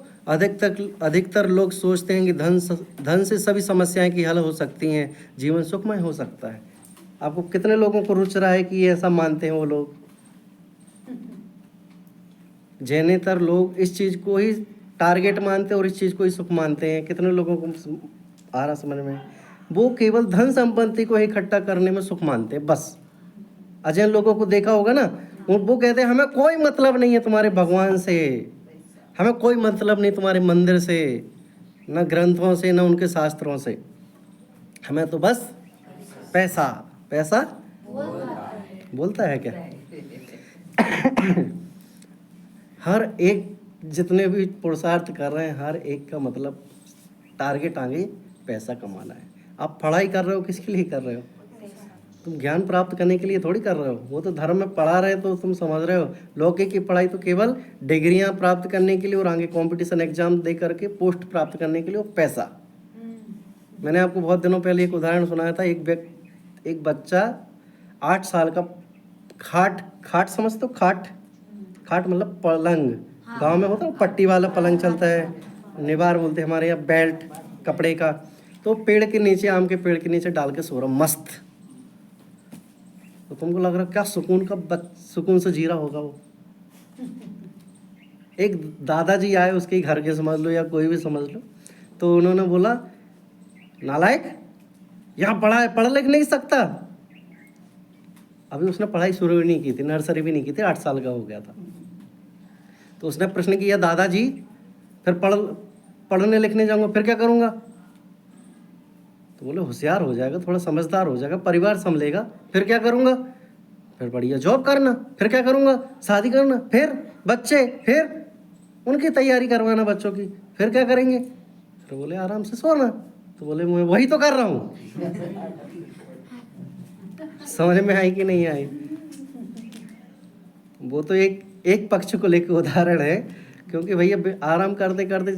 अधिकतर लोग सोचते हैं कि धन से सभी समस्याएं की हल हो सकती हैं, जीवन सुखमय हो सकता है। आपको कितने लोगों को रुच रहा है कि ये ऐसा मानते हैं वो लोग? ज्ञानेतर लोग इस चीज़ को ही टारगेट मानते हैं और इस चीज़ को ही सुख मानते हैं। कितने लोगों को आ रहा समझ में? वो केवल धन संपत्ति को इकट्ठा करने में सुख मानते हैं बस। अजय लोगों को देखा होगा ना, वो कहते हैं हमें कोई मतलब नहीं है तुम्हारे भगवान से, हमें कोई मतलब नहीं तुम्हारे मंदिर से, न ग्रंथों से, न उनके शास्त्रों से, हमें तो बस पैसा। पैसा बोलता है क्या? हर एक जितने भी पुरुषार्थ कर रहे हैं, हर एक का मतलब टारगेट आगे पैसा कमाना है। आप पढ़ाई कर रहे हो किसके लिए कर रहे हो? तुम ज्ञान प्राप्त करने के लिए थोड़ी कर रहे हो। वो तो धर्म में पढ़ा रहे तो तुम समझ रहे हो। लौकिक की पढ़ाई तो केवल डिग्रियां प्राप्त करने के लिए और आगे कंपटीशन एग्जाम दे करके पोस्ट प्राप्त करने के लिए, और पैसा। मैंने आपको बहुत दिनों पहले एक उदाहरण सुनाया था। एक बच्चा 8 साल का, खाट समझते हो? खाट मतलब पलंग। गांव में होता है पट्टी वाला पलंग चलता है, निवार बोलते हैं हमारे यहाँ, बेल्ट कपड़े का। तो पेड़ के नीचे, आम के पेड़ के नीचे डाल के सो रहा मस्त। तो तुमको लग रहा क्या सुकून से जी रहा होगा वो। एक दादाजी आए उसके घर के, समझ लो या कोई भी समझ लो, तो उन्होंने बोला नालायक, यहाँ पढ़ लिख नहीं सकता। अभी उसने पढ़ाई शुरू भी नहीं की थी, नर्सरी भी नहीं की थी, 8 साल का हो गया था। तो उसने प्रश्न किया, दादाजी फिर पढ़ने लिखने जाऊंगा फिर क्या करूंगा? तो बोले होशियार हो जाएगा, थोड़ा समझदार हो जाएगा, परिवार संभलेगा, फिर क्या करूंगा? फिर बढ़िया जॉब करना, फिर क्या करूंगा? शादी करना, फिर बच्चे, फिर उनकी तैयारी करवाना बच्चों की, फिर क्या करेंगे? फिर बोले आराम से सोना। तो बोले मैं वही तो कर रहा हूँ। समझ में आई कि नहीं आई? वो तो एक पक्ष को लेकर उदाहरण है, क्योंकि भैया आराम करते करते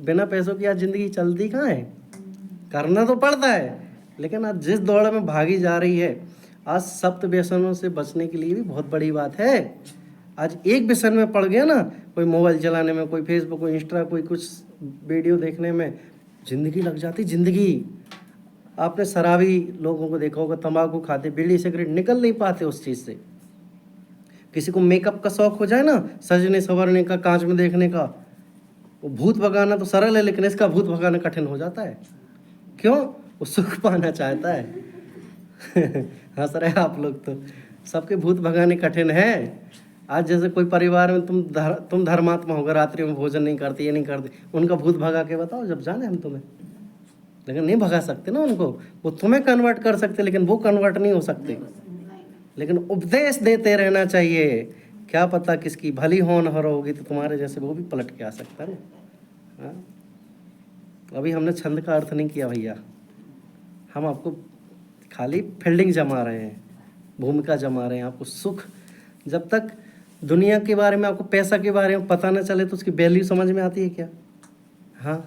बिना पैसों की आज जिंदगी चलती कहाँ है? करना तो पड़ता है, लेकिन आज जिस दौड़ में भागी जा रही है, आज सप्त व्यसनों से बचने के लिए भी बहुत बड़ी बात है। आज एक व्यसन में पड़ गया ना, कोई मोबाइल चलाने में, कोई फेसबुक, कोई इंस्टा, कोई कुछ वीडियो देखने में, जिंदगी लग जाती। जिंदगी, आपने शराबी लोगों को देखा होगा, तंबाकू खाते, बीड़ी सिगरेट, निकल नहीं पाते उस चीज़ से। किसी को मेकअप का शौक हो जाए ना, सजने संवरने का, कांच में देखने का, वो भूत भगाना तो सरल है, लेकिन इसका भूत भगाना कठिन हो जाता है। क्यों? वो सुख पाना चाहता है। हंस रहे आप लोग, तो सबके भूत भगाने कठिन है। आज जैसे कोई परिवार में तुम धर्मात्मा होगा, रात्रि में भोजन नहीं करते, ये नहीं करते, उनका भूत भगा के बताओ जब जाने हम तुम्हें। लेकिन नहीं भगा सकते ना उनको, वो तुम्हें कन्वर्ट कर सकते, लेकिन वो कन्वर्ट नहीं हो सकते। लेकिन उपदेश देते रहना चाहिए, क्या पता किसकी भली होनहार होगी तो तुम्हारे जैसे वो भी पलट के आ सकता है ना। हाँ? अभी हमने छंद का अर्थ नहीं किया भैया, हम आपको खाली फील्डिंग जमा रहे हैं, भूमिका जमा रहे हैं। आपको सुख, जब तक दुनिया के बारे में, आपको पैसा के बारे में पता न चले तो उसकी वैल्यू समझ में आती है क्या? हाँ,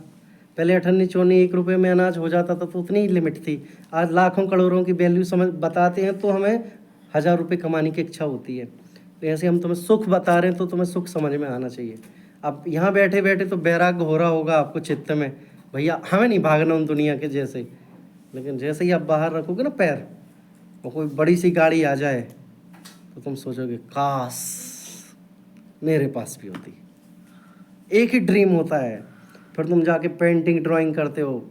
पहले 98 चौनी 1 रुपये में अनाज हो जाता था तो उतनी ही लिमिट थी। आज लाखों करोड़ों की वैल्यू समझ बताते हैं तो हमें 1000 रुपये कमाने की इच्छा होती है। तो ऐसे हम तुम्हें सुख बता रहे हैं तो तुम्हें सुख समझ में आना चाहिए। अब यहाँ बैठे बैठे तो वैराग्य हो रहा होगा आपको चित्त में, भैया हमें नहीं भागना उन दुनिया के जैसे। लेकिन जैसे ही आप बाहर रखोगे ना पैर, और कोई बड़ी सी गाड़ी आ जाए तो तुम सोचोगे काश मेरे पास भी होती। एक ही ड्रीम होता है। फिर तुम जाके पेंटिंग ड्राइंग करते हो।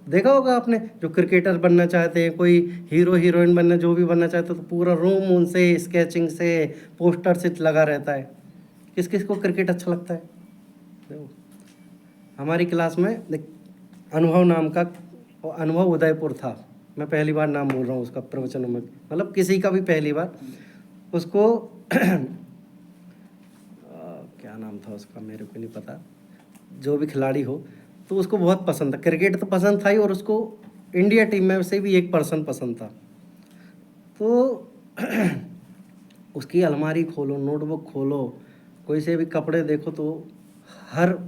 देखा होगा आपने, जो क्रिकेटर बनना चाहते हैं, कोई हीरो हीरोइन बनना, जो भी बनना चाहते हो, तो पूरा रूम उनसे स्केचिंग से, पोस्टर से लगा रहता है। किस किस को क्रिकेट अच्छा लगता है? देखो, हमारी क्लास में अनुभव नाम का, अनुभव उदयपुर था, मैं पहली बार नाम बोल रहा हूँ उसका प्रवचनों में, मतलब किसी का भी पहली बार। उसको क्या नाम था उसका मेरे को नहीं पता, जो भी खिलाड़ी हो, तो उसको बहुत पसंद था क्रिकेट, तो पसंद था ही, और उसको इंडिया टीम में से भी 1% पसंद था। तो उसकी अलमारी खोलो, नोटबुक खोलो, कोई से भी कपड़े देखो तो हर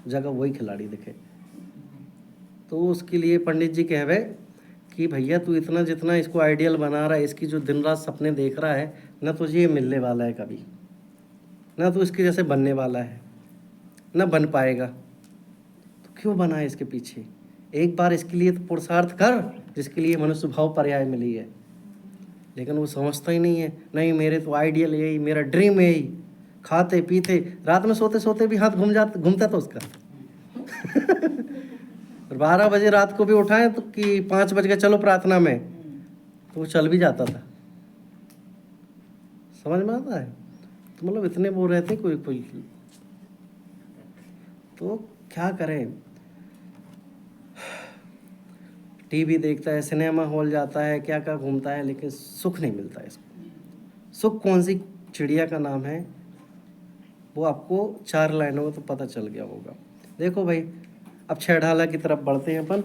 जगह वही खिलाड़ी दिखे। तो उसके लिए पंडित जी कहवे कि भैया तू इतना जितना इसको आइडियल बना रहा है, इसकी जो दिन रात सपने देख रहा है, ना तुझे ये मिलने वाला है कभी, ना तो इसके जैसे बनने वाला है, ना बन पाएगा। तो क्यों बना है इसके पीछे? एक बार इसके लिए तो पुरुषार्थ कर जिसके लिए मनुष्य भाव पर्याय मिली है। लेकिन वो समझता ही नहीं है, नहीं मेरे तो आइडियल यही, मेरा ड्रीम यही। खाते पीते, रात में सोते सोते भी हाथ घूमता था उसका। और 12 बजे रात को भी उठाएं तो कि 5 बज के चलो प्रार्थना में, तो वो चल भी जाता था। समझ में आता है? तो मतलब इतने वो रहते कोई कोई, तो क्या करें। टीवी देखता है, सिनेमा हॉल जाता है, क्या क्या घूमता है, लेकिन सुख नहीं मिलता है इसको। सुख कौन सी चिड़िया का नाम है, वो आपको 4 लाइनों में तो पता चल गया होगा। देखो भाई, अब छेड़ाला की तरफ बढ़ते हैं अपन,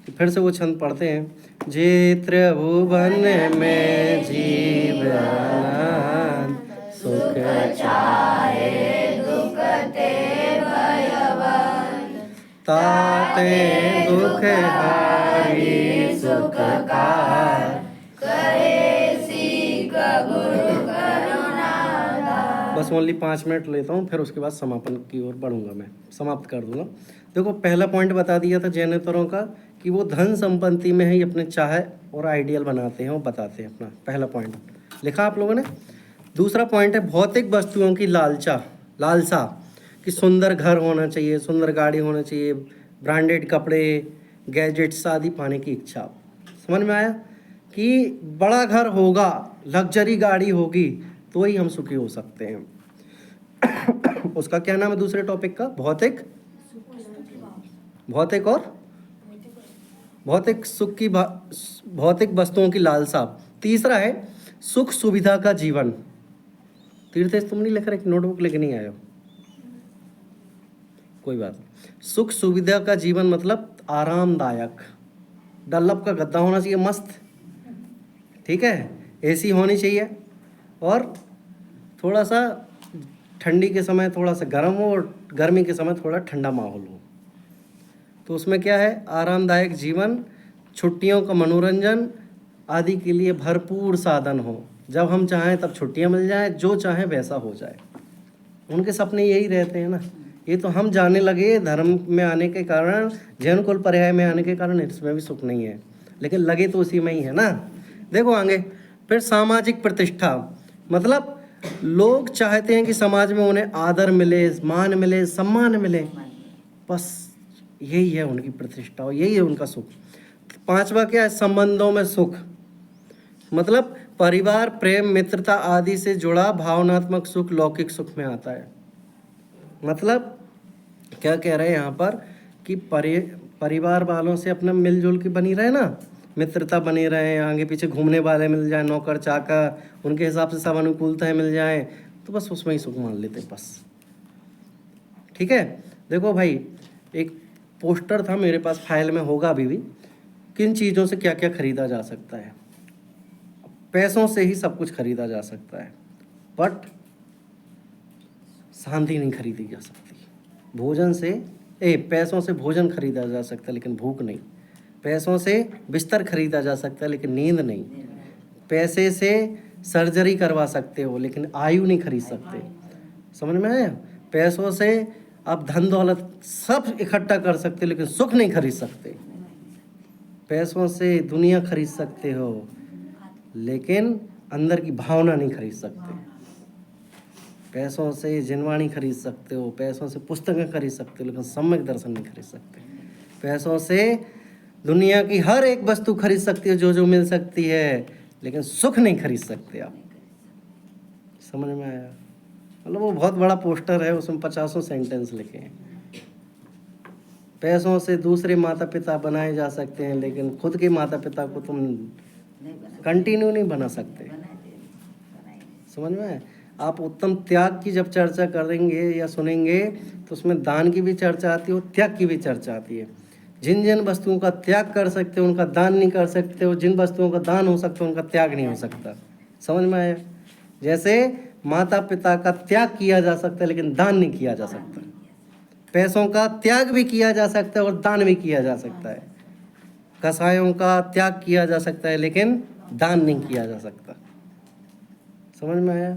फिर से वो छंद पढ़ते हैं। जे त्रिभुवन में जीवन सुख चाहे ताते दुख हारी सुख कार बस ओनली 5 मिनट लेता हूँ, फिर उसके बाद समापन की ओर बढ़ूंगा, मैं समाप्त कर दूंगा। देखो, पहला पॉइंट बता दिया था जैनेतरों का कि वो धन संपत्ति में ही अपने चाह और आइडियल बनाते हैं और बताते हैं अपना। पहला पॉइंट लिखा आप लोगों ने। दूसरा पॉइंट है भौतिक वस्तुओं की लालसा कि सुंदर घर होना चाहिए, सुंदर गाड़ी होना चाहिए, ब्रांडेड कपड़े, गैजेट्स आदि पाने की इच्छा। समझ में आया कि बड़ा घर होगा, लग्जरी गाड़ी होगी, तो ही हम सुखी हो सकते हैं। उसका क्या नाम है दूसरे टॉपिक का? भौतिक सुख की भौतिक वस्तुओं की लालसा। तीसरा है सुख सुविधा का जीवन। तीर्थेश तुम नहीं लिख रहे, नोटबुक लेके नहीं आए हो, कोई बात नहीं। सुख सुविधा का जीवन मतलब आरामदायक, डल्लब का गद्दा होना चाहिए मस्त, ठीक है, एसी होनी चाहिए, और थोड़ा सा ठंडी के समय थोड़ा सा गर्म हो और गर्मी के समय थोड़ा ठंडा माहौल हो। तो उसमें क्या है? आरामदायक जीवन, छुट्टियों का मनोरंजन आदि के लिए भरपूर साधन हो। जब हम चाहें तब छुट्टियां मिल जाएं, जो चाहें वैसा हो जाए। उनके सपने यही रहते हैं ना। ये तो हम जाने लगे धर्म में आने के कारण, जैन कुल पर्याय में आने के कारण इसमें भी सुख नहीं है, लेकिन लगे तो उसी में ही है ना। देखो आगे फिर सामाजिक प्रतिष्ठा, मतलब लोग चाहते हैं कि समाज में उन्हें आदर मिले, मान मिले, सम्मान मिले, बस यही है उनकी प्रतिष्ठा और यही है उनका सुख। 5वां क्या है? संबंधों में सुख, मतलब परिवार, प्रेम, मित्रता आदि से जुड़ा भावनात्मक सुख लौकिक सुख में आता है। मतलब क्या कह रहे हैं यहाँ पर कि परिवार वालों से अपना मिलजुल की बनी रहे ना, मित्रता बनी रहे, आगे पीछे घूमने वाले मिल जाए, नौकर चाकर, उनके हिसाब से सब अनुकूलताएं मिल जाए, तो बस उसमें ही सुख मान लेते बस। ठीक है। देखो भाई, एक पोस्टर था मेरे पास, फाइल में होगा अभी भी, किन चीज़ों से क्या क्या खरीदा जा सकता है। पैसों से ही सब कुछ खरीदा जा सकता है, बट शांति नहीं खरीदी जा सकती। भोजन से पैसों से भोजन खरीदा जा सकता है, लेकिन भूख नहीं। पैसों से बिस्तर खरीदा जा सकता है, लेकिन नींद नहीं। पैसे से सर्जरी करवा सकते हो, लेकिन आयु नहीं खरीद सकते। समझ में आया? पैसों से आप धन दौलत सब इकट्ठा कर सकते हो, लेकिन सुख नहीं खरीद सकते। पैसों से दुनिया खरीद सकते हो, लेकिन अंदर की भावना नहीं खरीद सकते। पैसों से जिनवाणी खरीद सकते हो, पैसों से पुस्तकें खरीद सकते हो, लेकिन सम्यक दर्शन नहीं खरीद सकते। पैसों से दुनिया की हर एक वस्तु खरीद सकती हो, जो जो मिल सकती है, लेकिन सुख नहीं खरीद सकते आप। समझ में आया? मतलब वो बहुत बड़ा पोस्टर है, उसमें 50 सेंटेंस लिखे हैं। पैसों से दूसरे माता पिता बनाए जा सकते हैं, लेकिन खुद के माता पिता को तुम कंटिन्यू नहीं बना सकते। समझ में आया? आप उत्तम त्याग की जब चर्चा करेंगे या सुनेंगे, तो उसमें दान की भी चर्चा आती है और त्याग की भी चर्चा आती है। जिन जिन वस्तुओं का त्याग कर सकते हो, उनका दान नहीं कर सकते हो। जिन वस्तुओं का दान हो सकता है, उनका त्याग नहीं हो सकता। समझ में आया? जैसे माता पिता का त्याग किया जा सकता है, लेकिन दान नहीं किया जा सकता। पैसों का त्याग भी किया जा सकता है और दान भी किया जा सकता है। कसायों का त्याग किया जा सकता है, लेकिन दान नहीं किया जा सकता। समझ में आया?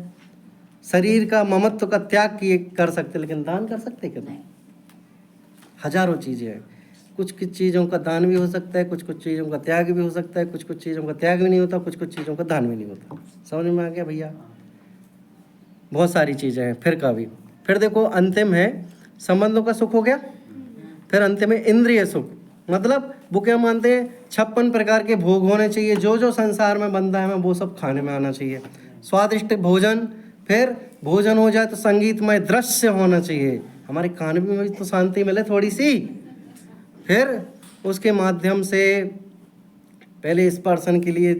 शरीर का ममत्व का त्याग कर सकते, लेकिन दान कर सकते क्या? हजारों चीज़ें हैं। कुछ कुछ चीज़ों का दान भी हो सकता है, कुछ कुछ चीज़ों का त्याग भी हो सकता है, कुछ कुछ चीज़ों का त्याग भी नहीं होता, कुछ कुछ चीज़ों का दान भी नहीं होता। समझ में आ गया भैया? बहुत सारी चीज़ें हैं। फिर देखो, अंतिम है संबंधों का सुख हो गया। फिर अंतिम है इंद्रिय सुख, मतलब वो क्या मानते हैं? 56 प्रकार के भोग होने चाहिए। जो जो संसार में बनता है वो सब खाने में आना चाहिए। स्वादिष्ट भोजन, फिर भोजन हो जाए तो संगीतमय दृश्य होना चाहिए, हमारे कान में भी तो शांति मिले थोड़ी सी। फिर उसके माध्यम से पहले स्पर्शन के लिए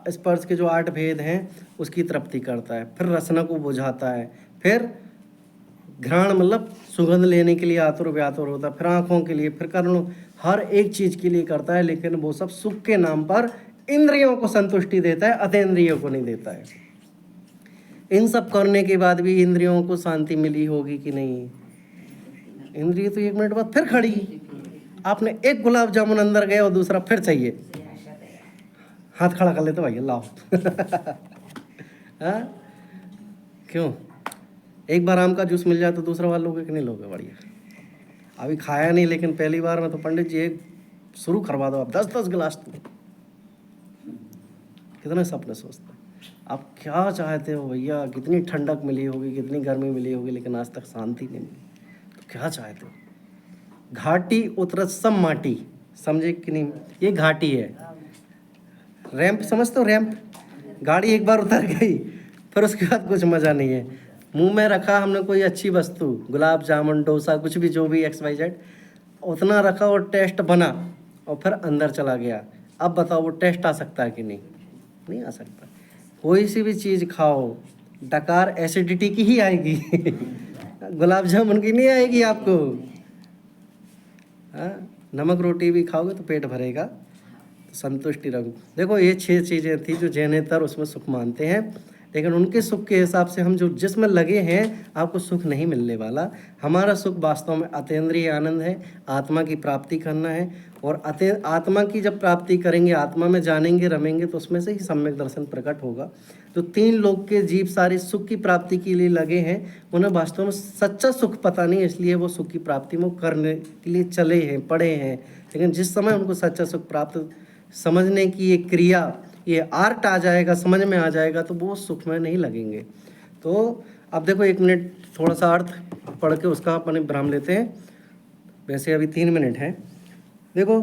स्पर्श के जो 8 भेद हैं उसकी तृप्ति करता है, फिर रसना को बुझाता है, फिर घ्राण मतलब सुगंध लेने के लिए आतुर व्यातुर होता है, फिर आँखों के लिए, फिर कर्णों, हर एक चीज़ के लिए करता है। लेकिन वो सब सुख के नाम पर इंद्रियों को संतुष्टि देता है, अतेंद्रियों को नहीं देता है। इन सब करने के बाद भी इंद्रियों को शांति मिली होगी कि नहीं? इंद्रिय तो 1 मिनट बाद फिर खड़ी। आपने एक गुलाब जामुन अंदर गया और दूसरा फिर चाहिए, हाथ खड़ा कर लेते भाई लाओ। हाँ क्यों? एक बार आम का जूस मिल जाए तो दूसरा बार लोगे कि नहीं लोगे? बढ़िया। अभी खाया नहीं लेकिन पहली बार में तो पंडित जी एक शुरू करवा दो, आप 10-10 गिलास। तो कितने सपने सोचते हैं आप, क्या चाहते हो भैया? कितनी ठंडक मिली होगी, कितनी गर्मी मिली होगी, लेकिन आज तक शांति नहीं मिली, तो क्या चाहते हो? घाटी उतरत सब माटी, समझे कि नहीं? ये घाटी है। रैंप समझते हो? रैंप, गाड़ी एक बार उतर गई फिर उसके बाद कुछ मज़ा नहीं है। मुंह में रखा हमने कोई अच्छी वस्तु, गुलाब जामुन, डोसा, कुछ भी, जो भी XYZ, उतना रखा और टेस्ट बना और फिर अंदर चला गया। अब बताओ वो टेस्ट आ सकता है कि नहीं? नहीं आ सकता। कोई सी भी चीज़ खाओ, डकार एसिडिटी की ही आएगी। गुलाब जामुन की नहीं आएगी आपको। हाँ, नमक रोटी भी खाओगे तो पेट भरेगा, तो संतुष्टि रखो। देखो ये 6 चीज़ें थी जो जैनेतर उसमें सुख मानते हैं, लेकिन उनके सुख के हिसाब से हम जो जिसमें लगे हैं आपको सुख नहीं मिलने वाला। हमारा सुख वास्तव में अतीन्द्रिय आनंद है, आत्मा की प्राप्ति करना है। और आत्मा की जब प्राप्ति करेंगे, आत्मा में जानेंगे, रमेंगे, तो उसमें से ही सम्यक दर्शन प्रकट होगा। तो 3 लोक के जीव सारे सुख की प्राप्ति के लिए लगे हैं, उन्हें वास्तव में सच्चा सुख पता नहीं, इसलिए वो सुख की प्राप्ति में करने के लिए चले हैं, पड़े हैं। लेकिन जिस समय उनको सच्चा सुख प्राप्त समझने की ये क्रिया, ये आर्ट आ जाएगा, समझ में आ जाएगा, तो वो सुख में नहीं लगेंगे। तो अब देखो 1 मिनट थोड़ा सा अर्थ पढ़ के उसका अपने विराम लेते हैं। वैसे अभी 3 मिनट हैं। देखो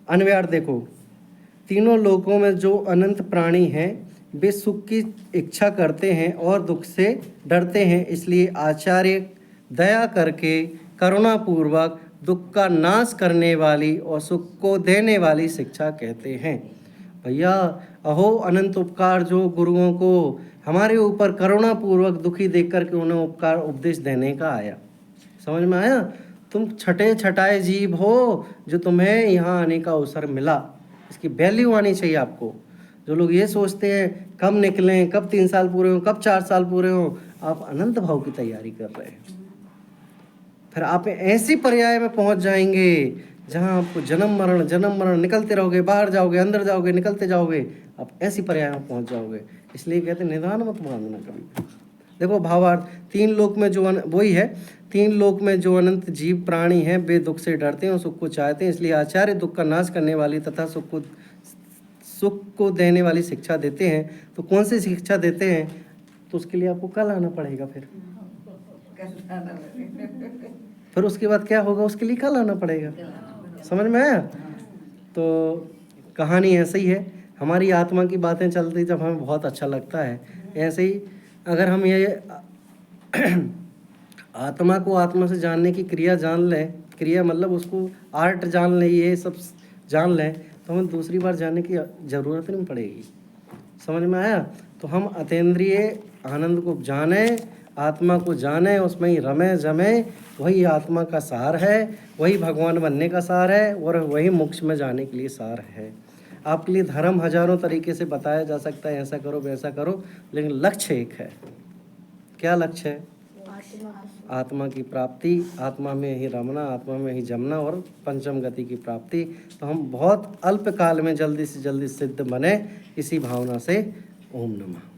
अन्वयार्थ देखो, तीनों लोकों में जो अनंत प्राणी हैं वे सुख की इच्छा करते हैं और दुख से डरते हैं, इसलिए आचार्य दया करके करुणापूर्वक दुख का नाश करने वाली और सुख को देने वाली शिक्षा कहते हैं। भैया अहो अनंत उपकार जो गुरुओं को हमारे ऊपर करुणापूर्वक दुखी देख कर के उन्हें उपकार उपदेश देने का आया। समझ में आया? तुम छठे छठाए जीव हो जो तुम्हें यहाँ आने का अवसर मिला, इसकी वैल्यू आनी चाहिए आपको। जो लोग ये सोचते हैं कब निकलें, कब 3 साल पूरे हों, कब 4 साल पूरे हों, आप अनंत भाव की तैयारी कर रहे हैं। फिर आप ऐसी पर्याय में पहुंच जाएंगे जहां आपको जन्म मरण निकलते रहोगे, बाहर जाओगे, अंदर जाओगे, निकलते जाओगे, आप ऐसी पर्याय में पहुंच जाओगे। इसलिए कहते हैं निदान मत मांगना कभी। देखो भावार्थ, 3 लोक में जो वही है, 3 लोक में जो अनंत जीव प्राणी हैं वे दुख से डरते हैं और सुख को चाहते हैं, इसलिए आचार्य दुख का नाश करने वाली तथा सुख को देने वाली शिक्षा देते हैं। तो कौन सी शिक्षा देते हैं? तो उसके लिए आपको कल आना पड़ेगा। फिर उसके बाद क्या होगा, उसके लिए कल आना पड़ेगा। समझ में आया? तो कहानी ऐसे ही है। हमारी आत्मा की बातें चलती जब हमें बहुत अच्छा लगता है। ऐसे ही अगर हम ये आत्मा को आत्मा से जानने की क्रिया जान लें, क्रिया मतलब उसको आर्ट जान लें, ये सब जान लें, तो हमें दूसरी बार जानने की ज़रूरत नहीं पड़ेगी। समझ में आया? तो हम अतीन्द्रिय आनंद को जाने, आत्मा को जाने, उसमें ही रमे जमे, वही आत्मा का सार है, वही भगवान बनने का सार है और वही मोक्ष में जाने के लिए सार है। आपके लिए धर्म हजारों तरीके से बताया जा सकता है, ऐसा करो वैसा करो, लेकिन लक्ष्य एक है। क्या लक्ष्य है? आत्मा की प्राप्ति, आत्मा में ही रमना, आत्मा में ही जमना और पंचम गति की प्राप्ति। तो हम बहुत अल्प काल में जल्दी से जल्दी सिद्ध बने, इसी भावना से ओम नमः।